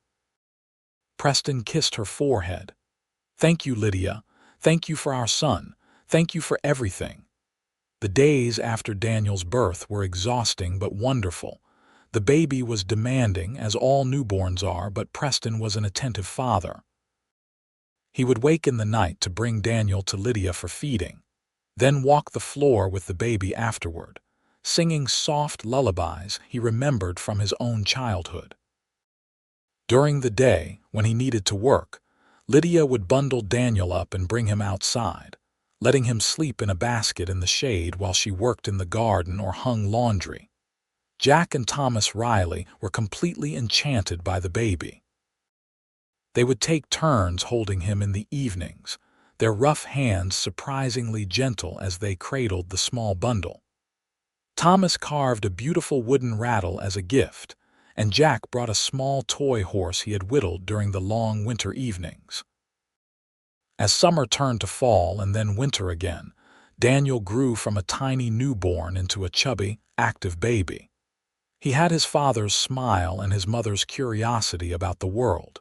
Speaker 1: Preston kissed her forehead. "Thank you, Lydia. Thank you for our son. Thank you for everything." The days after Daniel's birth were exhausting but wonderful. The baby was demanding, as all newborns are, but Preston was an attentive father. He would wake in the night to bring Daniel to Lydia for feeding, then walk the floor with the baby afterward, singing soft lullabies he remembered from his own childhood. During the day, when he needed to work, Lydia would bundle Daniel up and bring him outside, letting him sleep in a basket in the shade while she worked in the garden or hung laundry. Jack and Thomas Riley were completely enchanted by the baby. They would take turns holding him in the evenings, their rough hands surprisingly gentle as they cradled the small bundle. Thomas carved a beautiful wooden rattle as a gift, and Jack brought a small toy horse he had whittled during the long winter evenings. As summer turned to fall and then winter again, Daniel grew from a tiny newborn into a chubby, active baby. He had his father's smile and his mother's curiosity about the world.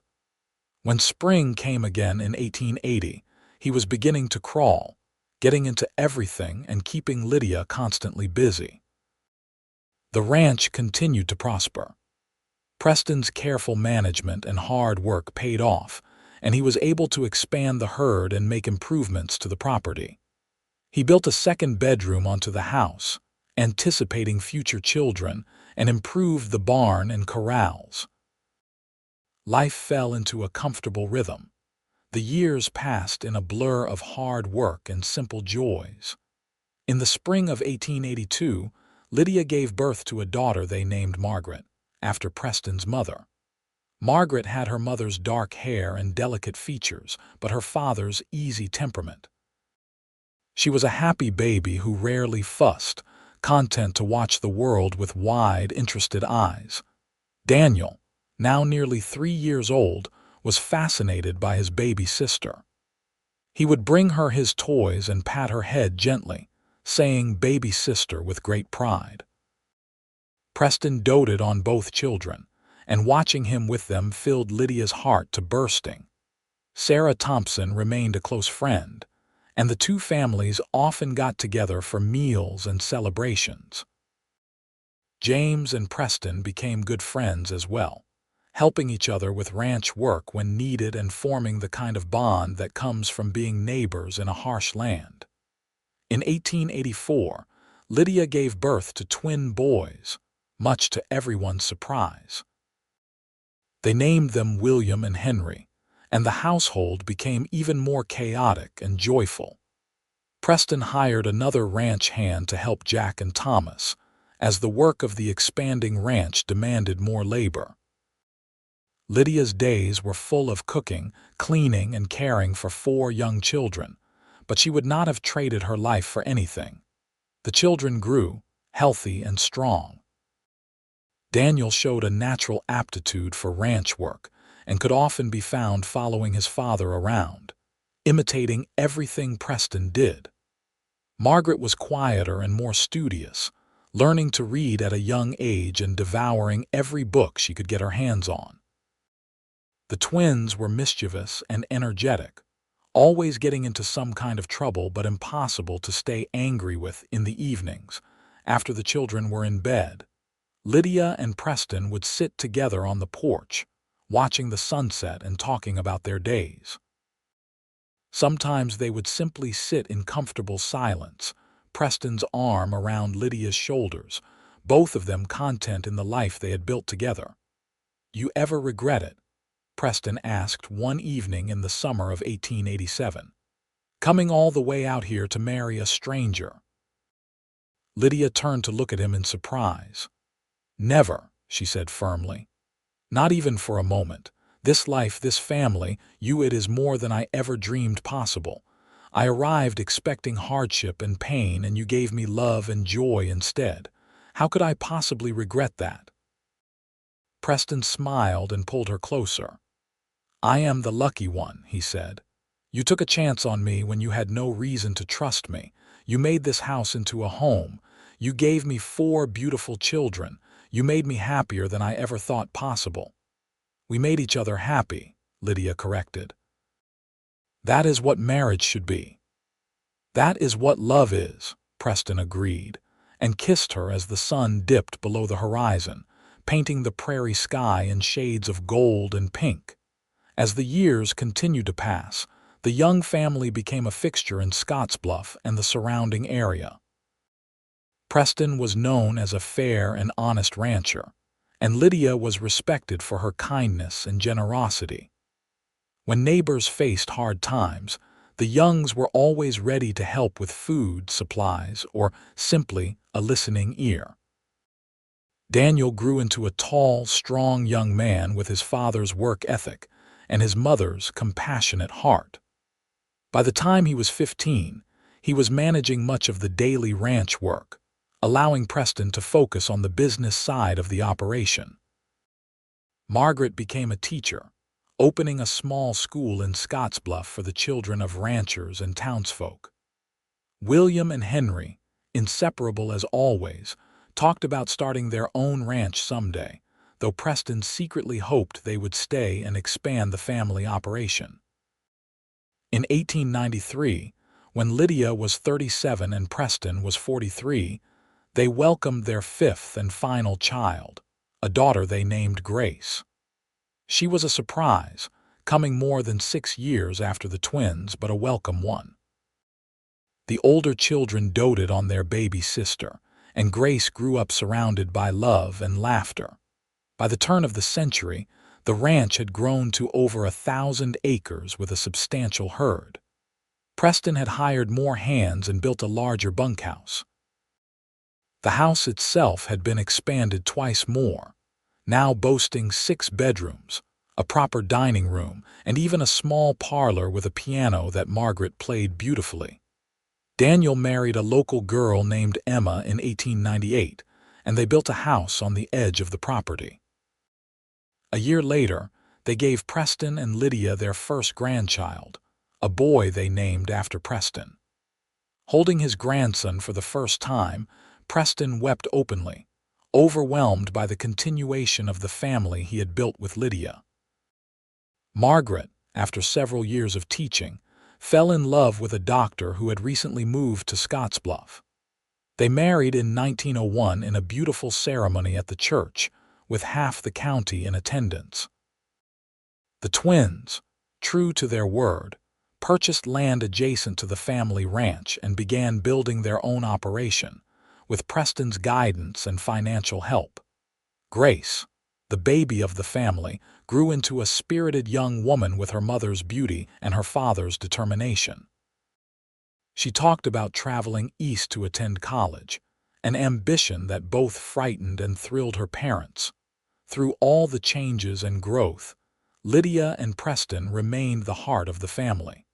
Speaker 1: When spring came again in 1880, he was beginning to crawl, getting into everything and keeping Lydia constantly busy. The ranch continued to prosper. Preston's careful management and hard work paid off, and he was able to expand the herd and make improvements to the property. He built a second bedroom onto the house, anticipating future children, and improved the barn and corrals. Life fell into a comfortable rhythm. The years passed in a blur of hard work and simple joys. In the spring of 1882, Lydia gave birth to a daughter they named Margaret, after Preston's mother. Margaret had her mother's dark hair and delicate features, but her father's easy temperament. She was a happy baby who rarely fussed, content to watch the world with wide, interested eyes. Daniel, now nearly 3 years old, was fascinated by his baby sister. He would bring her his toys and pat her head gently, saying "baby sister" with great pride. Preston doted on both children, and watching him with them filled Lydia's heart to bursting. Sarah Thompson remained a close friend, and the two families often got together for meals and celebrations. James and Preston became good friends as well, helping each other with ranch work when needed and forming the kind of bond that comes from being neighbors in a harsh land. In 1884, Lydia gave birth to twin boys, much to everyone's surprise. They named them William and Henry, and the household became even more chaotic and joyful. Preston hired another ranch hand to help Jack and Thomas, as the work of the expanding ranch demanded more labor. Lydia's days were full of cooking, cleaning, and caring for 4 young children, but she would not have traded her life for anything. The children grew, healthy and strong. Daniel showed a natural aptitude for ranch work and could often be found following his father around, imitating everything Preston did. Margaret was quieter and more studious, learning to read at a young age and devouring every book she could get her hands on. The twins were mischievous and energetic, always getting into some kind of trouble but impossible to stay angry with in the evenings, after the children were in bed. Lydia and Preston would sit together on the porch, watching the sunset and talking about their days. Sometimes they would simply sit in comfortable silence, Preston's arm around Lydia's shoulders, both of them content in the life they had built together. "You ever regret it?" Preston asked one evening in the summer of 1887. "Coming all the way out here to marry a stranger?" Lydia turned to look at him in surprise. "Never," she said firmly. "Not even for a moment. This life, this family, it is more than I ever dreamed possible. I arrived expecting hardship and pain, and you gave me love and joy instead. How could I possibly regret that?" Preston smiled and pulled her closer. "I am the lucky one," he said. "You took a chance on me when you had no reason to trust me. You made this house into a home. You gave me 4 beautiful children. You made me happier than I ever thought possible." "We made each other happy," Lydia corrected. "That is what marriage should be." "That is what love is," Preston agreed, and kissed her as the sun dipped below the horizon, painting the prairie sky in shades of gold and pink. As the years continued to pass, the Young family became a fixture in Scottsbluff and the surrounding area. Preston was known as a fair and honest rancher, and Lydia was respected for her kindness and generosity. When neighbors faced hard times, the Youngs were always ready to help with food, supplies, or simply a listening ear. Daniel grew into a tall, strong young man with his father's work ethic and his mother's compassionate heart. By the time he was 15, he was managing much of the daily ranch work, allowing Preston to focus on the business side of the operation. Margaret became a teacher, opening a small school in Scottsbluff for the children of ranchers and townsfolk. William and Henry, inseparable as always, talked about starting their own ranch someday, though Preston secretly hoped they would stay and expand the family operation. In 1893, when Lydia was 37 and Preston was 43, they welcomed their 5th and final child, a daughter they named Grace. She was a surprise, coming more than 6 years after the twins, but a welcome one. The older children doted on their baby sister, and Grace grew up surrounded by love and laughter. By the turn of the century, the ranch had grown to over 1,000 acres with a substantial herd. Preston had hired more hands and built a larger bunkhouse. The house itself had been expanded twice more, now boasting 6 bedrooms, a proper dining room, and even a small parlor with a piano that Margaret played beautifully. Daniel married a local girl named Emma in 1898, and they built a house on the edge of the property. A year later, they gave Preston and Lydia their first grandchild, a boy they named after Preston. Holding his grandson for the first time, Preston wept openly, overwhelmed by the continuation of the family he had built with Lydia. Margaret, after several years of teaching, fell in love with a doctor who had recently moved to Scottsbluff. They married in 1901 in a beautiful ceremony at the church, with half the county in attendance. The twins, true to their word, purchased land adjacent to the family ranch and began building their own operation, with Preston's guidance and financial help. Grace, the baby of the family, grew into a spirited young woman with her mother's beauty and her father's determination. She talked about traveling east to attend college, an ambition that both frightened and thrilled her parents. Through all the changes and growth, Lydia and Preston remained the heart of the family.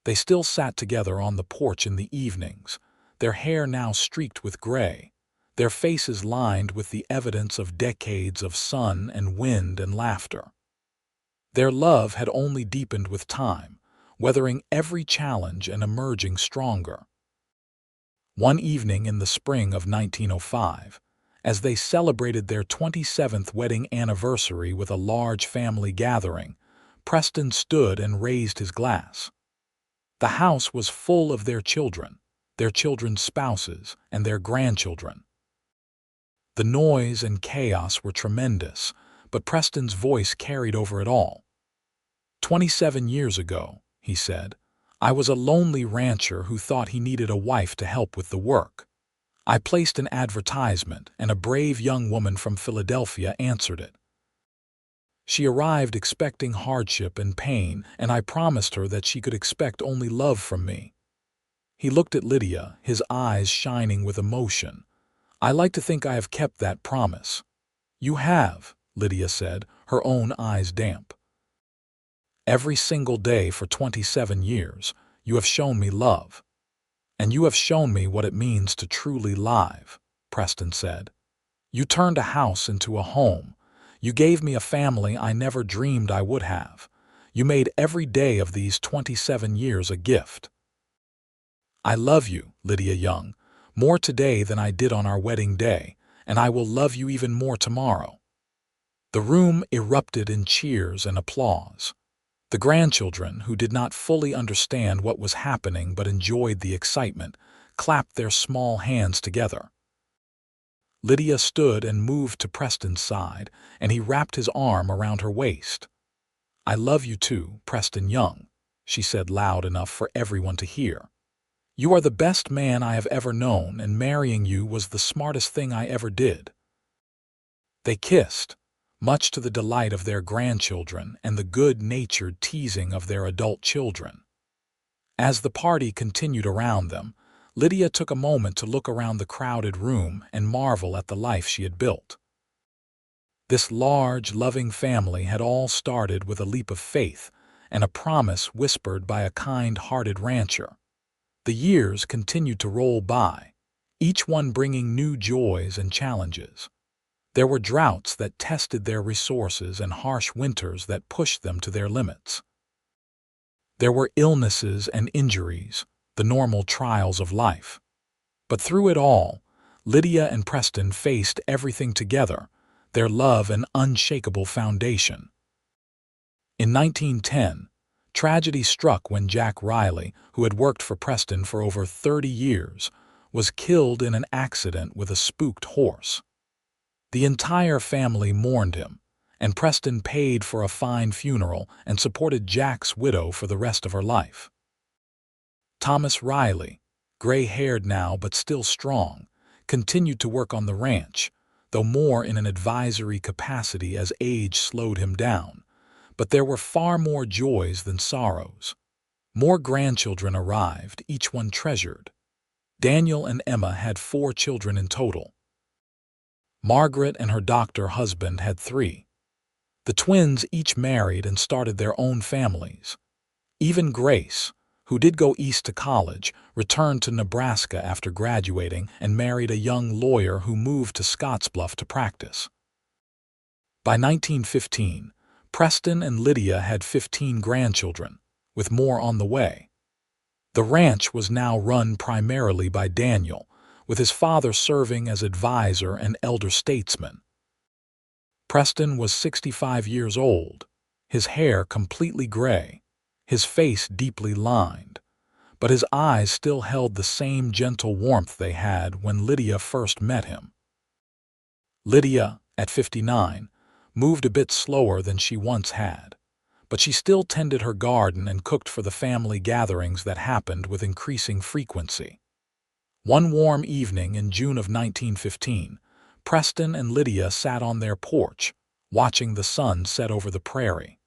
Speaker 1: They still sat together on the porch in the evenings, their hair now streaked with gray, their faces lined with the evidence of decades of sun and wind and laughter. Their love had only deepened with time, weathering every challenge and emerging stronger. One evening in the spring of 1905, as they celebrated their 27th wedding anniversary with a large family gathering, Preston stood and raised his glass. The house was full of their children's spouses, and their grandchildren. The noise and chaos were tremendous, but Preston's voice carried over it all. 27 years ago, he said, I was a lonely rancher who thought he needed a wife to help with the work. I placed an advertisement, and a brave young woman from Philadelphia answered it. She arrived expecting hardship and pain, and I promised her that she could expect only love from me." He looked at Lydia, his eyes shining with emotion. "I like to think I have kept that promise." "You have," Lydia said, her own eyes damp. "Every single day for 27 years, you have shown me love. And you have shown me what it means to truly live," Preston said. "You turned a house into a home. You gave me a family I never dreamed I would have. You made every day of these 27 years a gift." "I love you, Lydia Young, more today than I did on our wedding day, and I will love you even more tomorrow." The room erupted in cheers and applause. The grandchildren, who did not fully understand what was happening but enjoyed the excitement, clapped their small hands together. Lydia stood and moved to Preston's side, and he wrapped his arm around her waist. "I love you too, Preston Young," she said loud enough for everyone to hear. "You are the best man I have ever known, and marrying you was the smartest thing I ever did." They kissed, much to the delight of their grandchildren and the good-natured teasing of their adult children. As the party continued around them, Lydia took a moment to look around the crowded room and marvel at the life she had built. This large, loving family had all started with a leap of faith and a promise whispered by a kind-hearted rancher. The years continued to roll by, each one bringing new joys and challenges. There were droughts that tested their resources and harsh winters that pushed them to their limits. There were illnesses and injuries, the normal trials of life. But through it all, Lydia and Preston faced everything together, their love an unshakable foundation. In 1910, tragedy struck when Jack Riley, who had worked for Preston for over 30 years, was killed in an accident with a spooked horse. The entire family mourned him, and Preston paid for a fine funeral and supported Jack's widow for the rest of her life. Thomas Riley, gray-haired now but still strong, continued to work on the ranch, though more in an advisory capacity as age slowed him down. But there were far more joys than sorrows. More grandchildren arrived, each one treasured. Daniel and Emma had 4 children in total. Margaret and her doctor husband had 3. The twins each married and started their own families. Even Grace, who did go east to college, returned to Nebraska after graduating and married a young lawyer who moved to Scottsbluff to practice. By 1915, Preston and Lydia had 15 grandchildren, with more on the way. The ranch was now run primarily by Daniel, with his father serving as advisor and elder statesman. Preston was 65 years old, his hair completely gray, his face deeply lined, but his eyes still held the same gentle warmth they had when Lydia first met him. Lydia, at 59, moved a bit slower than she once had, but she still tended her garden and cooked for the family gatherings that happened with increasing frequency. One warm evening in June of 1915, Preston and Lydia sat on their porch, watching the sun set over the prairie.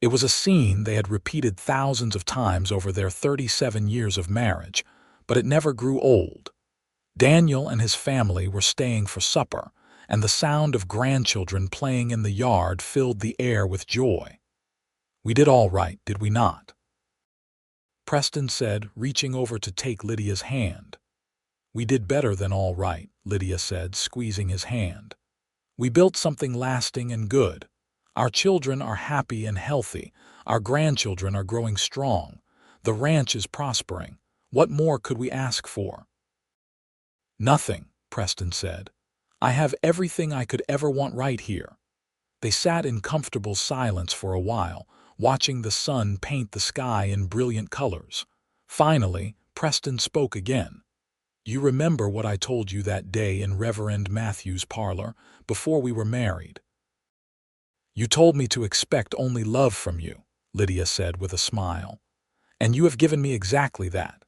Speaker 1: It was a scene they had repeated thousands of times over their 37 years of marriage, but it never grew old. Daniel and his family were staying for supper, and the sound of grandchildren playing in the yard filled the air with joy. "We did all right, did we not?" Preston said, reaching over to take Lydia's hand. "We did better than all right," Lydia said, squeezing his hand. "We built something lasting and good. Our children are happy and healthy. Our grandchildren are growing strong. The ranch is prospering. What more could we ask for?" "Nothing," Preston said. "I have everything I could ever want right here." They sat in comfortable silence for a while, watching the sun paint the sky in brilliant colors. Finally, Preston spoke again. "You remember what I told you that day in Reverend Matthew's parlor, before we were married?" "You told me to expect only love from you," Lydia said with a smile. "And you have given me exactly that."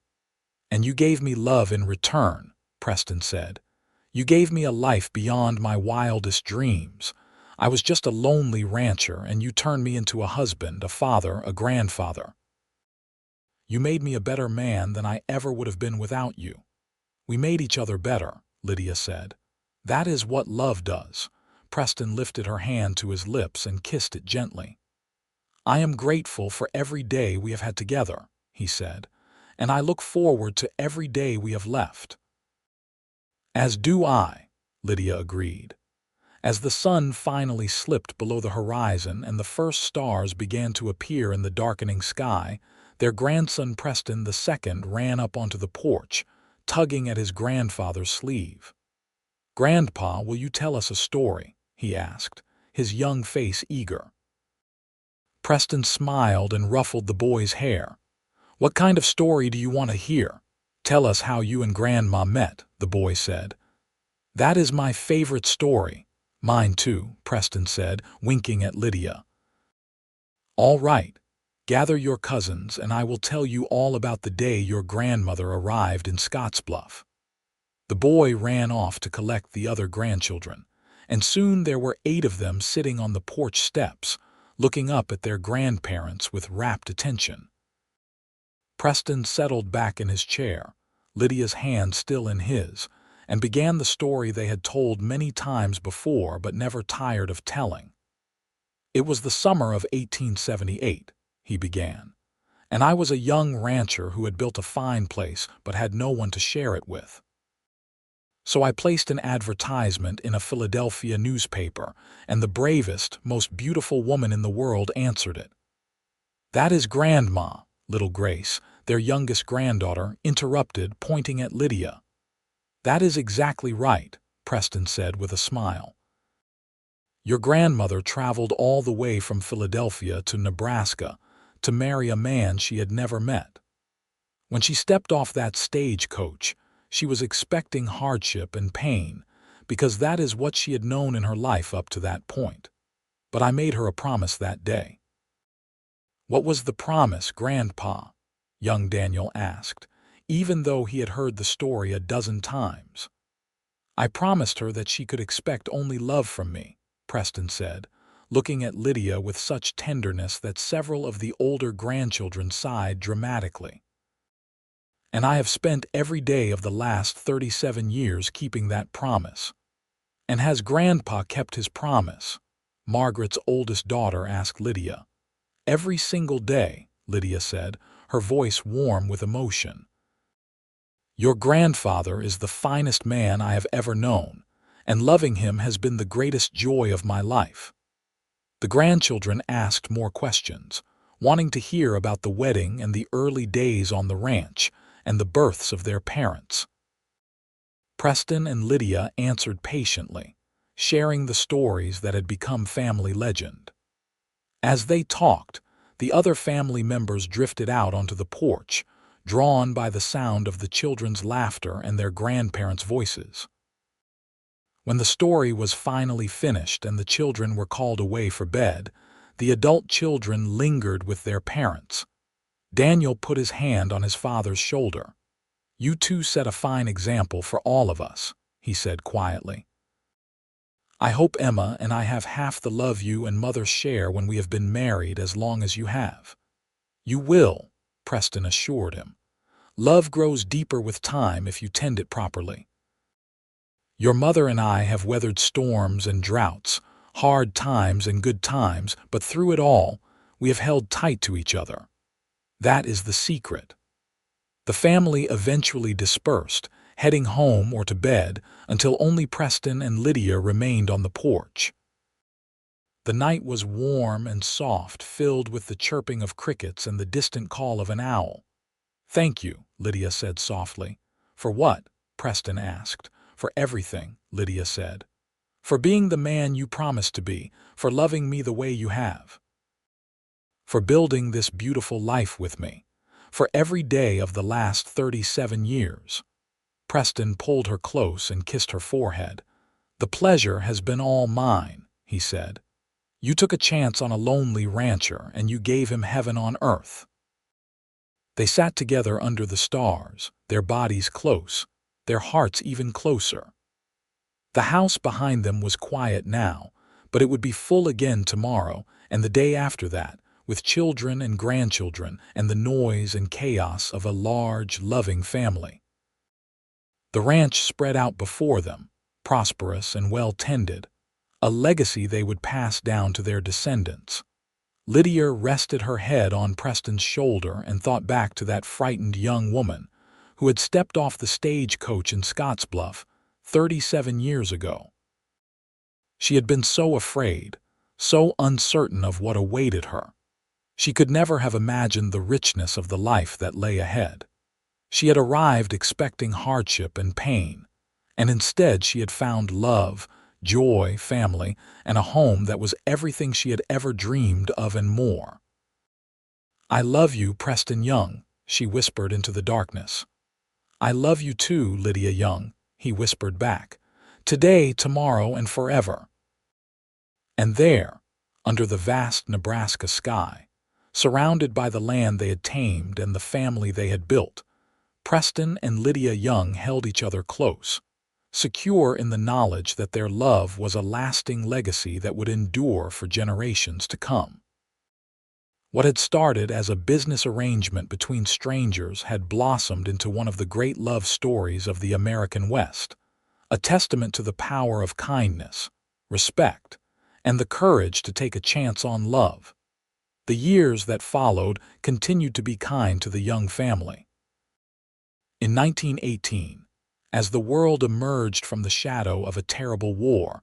Speaker 1: "And you gave me love in return," Preston said. "You gave me a life beyond my wildest dreams. I was just a lonely rancher, and you turned me into a husband, a father, a grandfather. You made me a better man than I ever would have been without you. We made each other better," Lydia said. "That is what love does." Preston lifted her hand to his lips and kissed it gently. "I am grateful for every day we have had together," he said, "and I look forward to every day we have left." "As do I," Lydia agreed. As the sun finally slipped below the horizon and the first stars began to appear in the darkening sky, their grandson Preston II ran up onto the porch, tugging at his grandfather's sleeve. "Grandpa, will you tell us a story?" he asked, his young face eager. Preston smiled and ruffled the boy's hair. "What kind of story do you want to hear?" "Tell us how you and Grandma met," the boy said. "That is my favorite story." "Mine too," Preston said, winking at Lydia. "All right. Gather your cousins, and I will tell you all about the day your grandmother arrived in Scottsbluff." The boy ran off to collect the other grandchildren, and soon there were 8 of them sitting on the porch steps, looking up at their grandparents with rapt attention. Preston settled back in his chair, Lydia's hand still in his, and began the story they had told many times before but never tired of telling. "It was the summer of 1878, he began, "and I was a young rancher who had built a fine place but had no one to share it with. So I placed an advertisement in a Philadelphia newspaper, and the bravest, most beautiful woman in the world answered it." "That is Grandma," little Grace, their youngest granddaughter, interrupted, pointing at Lydia. "That is exactly right," Preston said with a smile. "Your grandmother traveled all the way from Philadelphia to Nebraska to marry a man she had never met. When she stepped off that stagecoach, she was expecting hardship and pain, because that is what she had known in her life up to that point. But I made her a promise that day." "What was the promise, Grandpa?" young Daniel asked, even though he had heard the story a dozen times. "I promised her that she could expect only love from me," Preston said, looking at Lydia with such tenderness that several of the older grandchildren sighed dramatically. "And I have spent every day of the last 37 years keeping that promise." "And has Grandpa kept his promise?" Margaret's oldest daughter asked Lydia. "Every single day," Lydia said, her voice warm with emotion. "Your grandfather is the finest man I have ever known, and loving him has been the greatest joy of my life." The grandchildren asked more questions, wanting to hear about the wedding and the early days on the ranch and the births of their parents. Preston and Lydia answered patiently, sharing the stories that had become family legend. As they talked, the other family members drifted out onto the porch, drawn by the sound of the children's laughter and their grandparents' voices. When the story was finally finished and the children were called away for bed, the adult children lingered with their parents. Daniel put his hand on his father's shoulder. "You two set a fine example for all of us," he said quietly. "I hope Emma and I have half the love you and Mother share when we have been married as long as you have." "You will," Preston assured him. "Love grows deeper with time if you tend it properly. Your mother and I have weathered storms and droughts, hard times and good times, but through it all, we have held tight to each other. That is the secret." The family eventually dispersed, heading home or to bed, until only Preston and Lydia remained on the porch. The night was warm and soft, filled with the chirping of crickets and the distant call of an owl. "Thank you," Lydia said softly. "For what?" Preston asked. "For everything," Lydia said. "For being the man you promised to be, for loving me the way you have. For building this beautiful life with me. For every day of the last 37 years. Preston pulled her close and kissed her forehead. "The pleasure has been all mine," he said. "You took a chance on a lonely rancher, and you gave him heaven on earth." They sat together under the stars, their bodies close, their hearts even closer. The house behind them was quiet now, but it would be full again tomorrow and the day after that, with children and grandchildren and the noise and chaos of a large, loving family. The ranch spread out before them, prosperous and well-tended, a legacy they would pass down to their descendants. Lydia rested her head on Preston's shoulder and thought back to that frightened young woman who had stepped off the stagecoach in Scottsbluff 37 years ago. She had been so afraid, so uncertain of what awaited her. She could never have imagined the richness of the life that lay ahead. She had arrived expecting hardship and pain, and instead she had found love, joy, family, and a home that was everything she had ever dreamed of and more. "I love you, Preston Young," she whispered into the darkness. "I love you too, Lydia Young," he whispered back. "Today, tomorrow, and forever." And there, under the vast Nebraska sky, surrounded by the land they had tamed and the family they had built, Preston and Lydia Young held each other close, secure in the knowledge that their love was a lasting legacy that would endure for generations to come. What had started as a business arrangement between strangers had blossomed into one of the great love stories of the American West, a testament to the power of kindness, respect, and the courage to take a chance on love. The years that followed continued to be kind to the Young family. In 1918, as the world emerged from the shadow of a terrible war,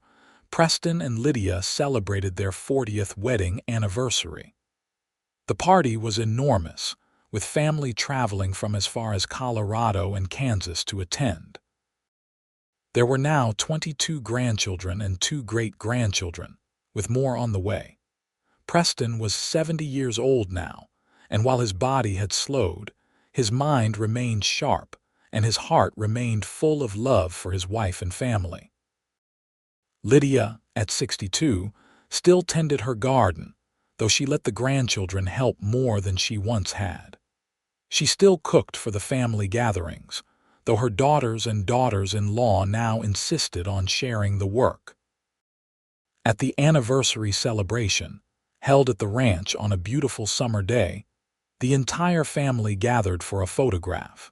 Speaker 1: Preston and Lydia celebrated their 40th wedding anniversary. The party was enormous, with family traveling from as far as Colorado and Kansas to attend. There were now 22 grandchildren and 2 great-grandchildren, with more on the way. Preston was 70 years old now, and while his body had slowed, his mind remained sharp, and his heart remained full of love for his wife and family. Lydia, at 62, still tended her garden, though she let the grandchildren help more than she once had. She still cooked for the family gatherings, though her daughters and daughters-in-law now insisted on sharing the work. At the anniversary celebration, held at the ranch on a beautiful summer day, the entire family gathered for a photograph.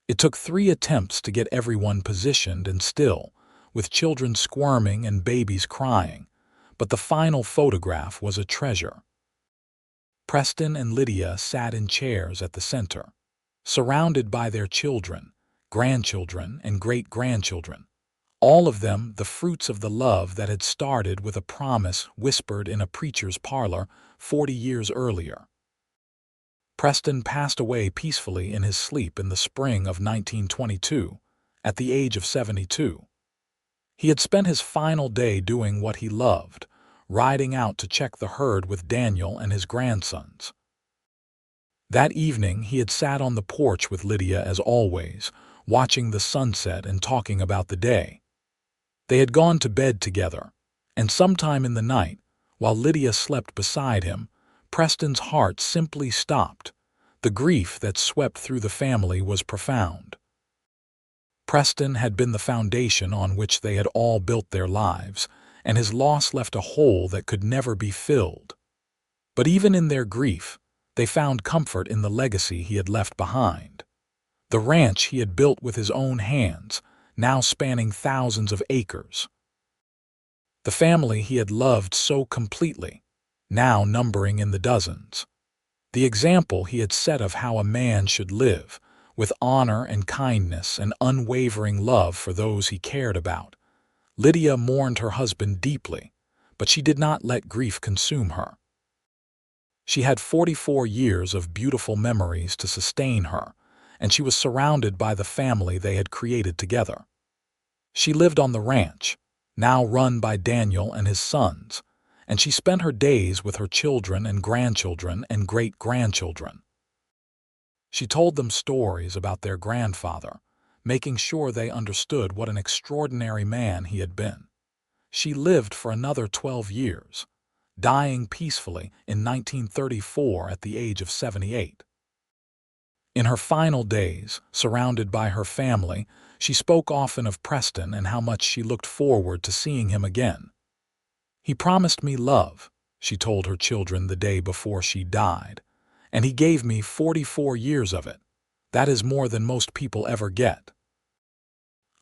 Speaker 1: It took 3 attempts to get everyone positioned and still, with children squirming and babies crying, but the final photograph was a treasure. Preston and Lydia sat in chairs at the center, surrounded by their children, grandchildren, and great-grandchildren, all of them the fruits of the love that had started with a promise whispered in a preacher's parlor 40 years earlier. Preston passed away peacefully in his sleep in the spring of 1922, at the age of 72. He had spent his final day doing what he loved, riding out to check the herd with Daniel and his grandsons. That evening he had sat on the porch with Lydia as always, watching the sunset and talking about the day. They had gone to bed together, and sometime in the night, while Lydia slept beside him, Preston's heart simply stopped. The grief that swept through the family was profound. Preston had been the foundation on which they had all built their lives, and his loss left a hole that could never be filled. But even in their grief, they found comfort in the legacy he had left behind. The ranch he had built with his own hands, now spanning thousands of acres. The family he had loved so completely, now numbering in the dozens. The example he had set of how a man should live, with honor and kindness and unwavering love for those he cared about. Lydia mourned her husband deeply, but she did not let grief consume her. She had 44 years of beautiful memories to sustain her, and she was surrounded by the family they had created together. She lived on the ranch, now run by Daniel and his sons, and she spent her days with her children and grandchildren and great-grandchildren. She told them stories about their grandfather, making sure they understood what an extraordinary man he had been. She lived for another 12 years, dying peacefully in 1934 at the age of 78. In her final days, surrounded by her family, she spoke often of Preston and how much she looked forward to seeing him again. "He promised me love," she told her children the day before she died, "and he gave me 44 years of it. That is more than most people ever get.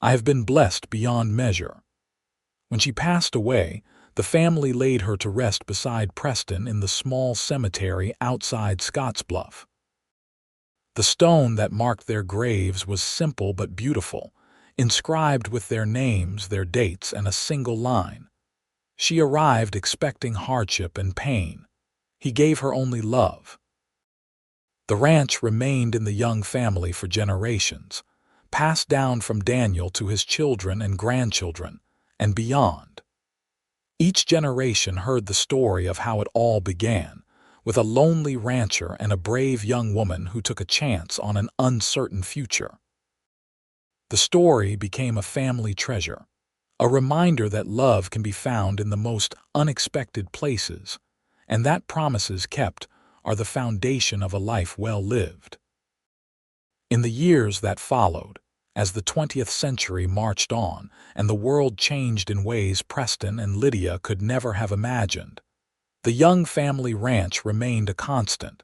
Speaker 1: I have been blessed beyond measure." When she passed away, the family laid her to rest beside Preston in the small cemetery outside Scottsbluff. The stone that marked their graves was simple but beautiful, inscribed with their names, their dates, and a single line. She arrived expecting hardship and pain. He gave her only love. The ranch remained in the Young family for generations, passed down from Daniel to his children and grandchildren, and beyond. Each generation heard the story of how it all began, with a lonely rancher and a brave young woman who took a chance on an uncertain future. The story became a family treasure, a reminder that love can be found in the most unexpected places, and that promises kept are the foundation of a life well lived. In the years that followed, as the 20th century marched on and the world changed in ways Preston and Lydia could never have imagined, the Young family ranch remained a constant,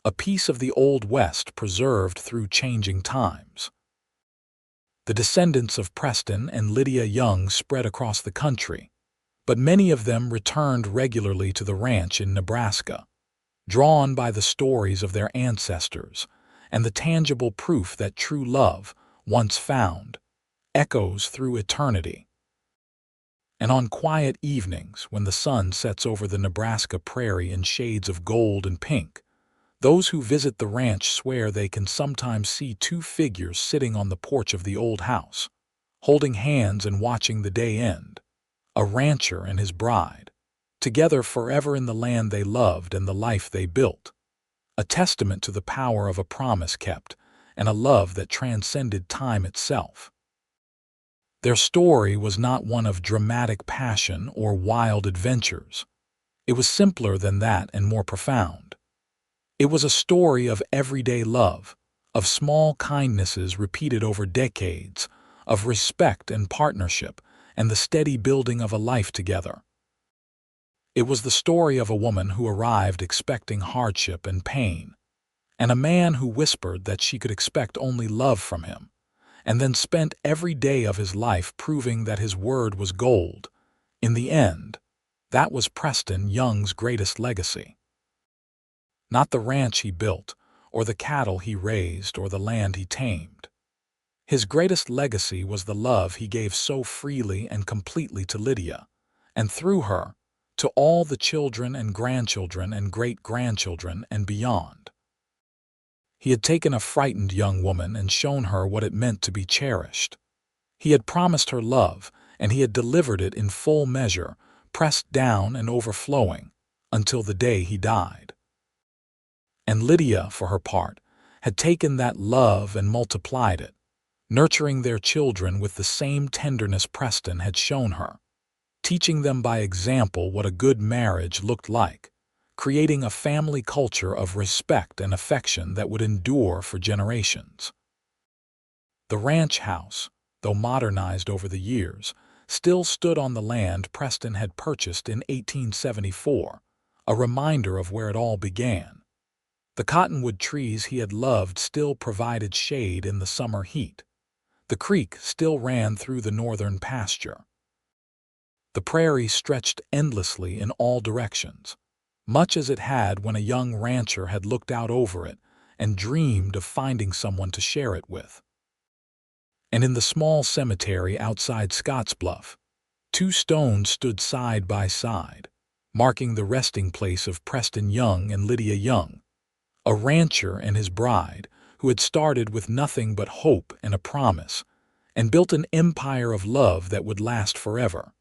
Speaker 1: a piece of the Old West preserved through changing times. The descendants of Preston and Lydia Young spread across the country, but many of them returned regularly to the ranch in Nebraska, drawn by the stories of their ancestors and the tangible proof that true love, once found, echoes through eternity. And on quiet evenings, when the sun sets over the Nebraska prairie in shades of gold and pink, those who visit the ranch swear they can sometimes see two figures sitting on the porch of the old house, holding hands and watching the day end, a rancher and his bride, together forever in the land they loved and the life they built, a testament to the power of a promise kept and a love that transcended time itself. Their story was not one of dramatic passion or wild adventures. It was simpler than that and more profound. It was a story of everyday love, of small kindnesses repeated over decades, of respect and partnership, and the steady building of a life together. It was the story of a woman who arrived expecting hardship and pain, and a man who whispered that she could expect only love from him, and then spent every day of his life proving that his word was gold. In the end, that was Preston Young's greatest legacy. Not the ranch he built, or the cattle he raised, or the land he tamed. His greatest legacy was the love he gave so freely and completely to Lydia, and through her, to all the children and grandchildren and great-grandchildren and beyond. He had taken a frightened young woman and shown her what it meant to be cherished. He had promised her love, and he had delivered it in full measure, pressed down and overflowing, until the day he died. And Lydia, for her part, had taken that love and multiplied it, nurturing their children with the same tenderness Preston had shown her, teaching them by example what a good marriage looked like, creating a family culture of respect and affection that would endure for generations. The ranch house, though modernized over the years, still stood on the land Preston had purchased in 1874, a reminder of where it all began. The cottonwood trees he had loved still provided shade in the summer heat. The creek still ran through the northern pasture. The prairie stretched endlessly in all directions, much as it had when a young rancher had looked out over it and dreamed of finding someone to share it with. And in the small cemetery outside Scottsbluff, two stones stood side by side, marking the resting place of Preston Young and Lydia Young, a rancher and his bride who had started with nothing but hope and a promise, and built an empire of love that would last forever.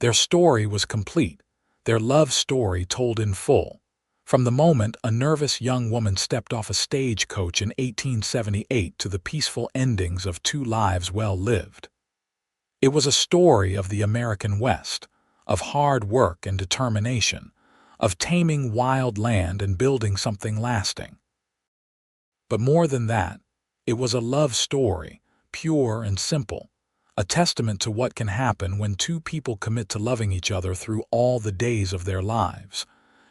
Speaker 1: Their story was complete, their love story told in full, from the moment a nervous young woman stepped off a stagecoach in 1878 to the peaceful endings of two lives well lived. It was a story of the American West, of hard work and determination, of taming wild land and building something lasting. But more than that, it was a love story, pure and simple, a testament to what can happen when two people commit to loving each other through all the days of their lives.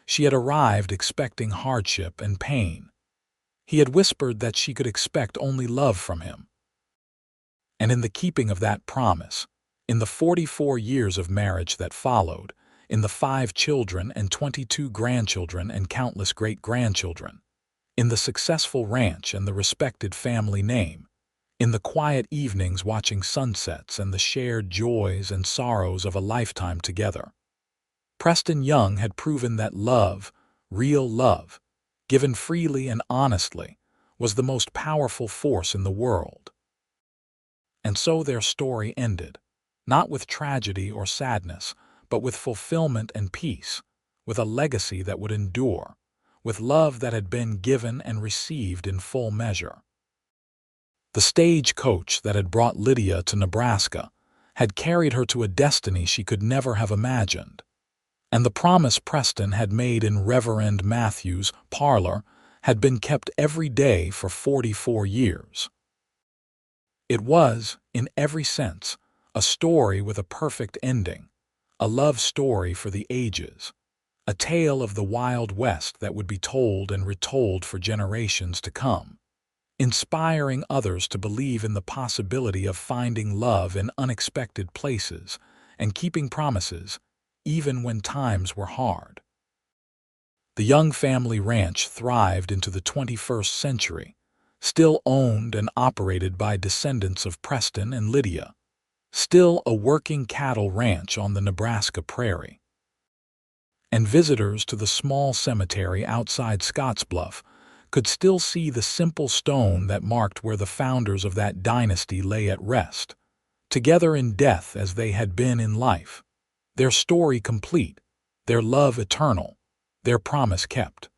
Speaker 1: She had arrived expecting hardship and pain. He had whispered that she could expect only love from him. And in the keeping of that promise, in the 44 years of marriage that followed, in the 5 children and 22 grandchildren and countless great-grandchildren, in the successful ranch and the respected family name, in the quiet evenings watching sunsets and the shared joys and sorrows of a lifetime together, Preston Young had proven that love, real love, given freely and honestly, was the most powerful force in the world. And so their story ended, not with tragedy or sadness, but with fulfillment and peace, with a legacy that would endure, with love that had been given and received in full measure. The stagecoach that had brought Lydia to Nebraska had carried her to a destiny she could never have imagined, and the promise Preston had made in Reverend Matthew's parlor had been kept every day for 44 years. It was, in every sense, a story with a perfect ending, a love story for the ages, a tale of the Wild West that would be told and retold for generations to come, inspiring others to believe in the possibility of finding love in unexpected places and keeping promises, even when times were hard. The Young family ranch thrived into the 21st century, still owned and operated by descendants of Preston and Lydia, still a working cattle ranch on the Nebraska prairie. And visitors to the small cemetery outside Scottsbluff could still see the simple stone that marked where the founders of that dynasty lay at rest, together in death as they had been in life, their story complete, their love eternal, their promise kept.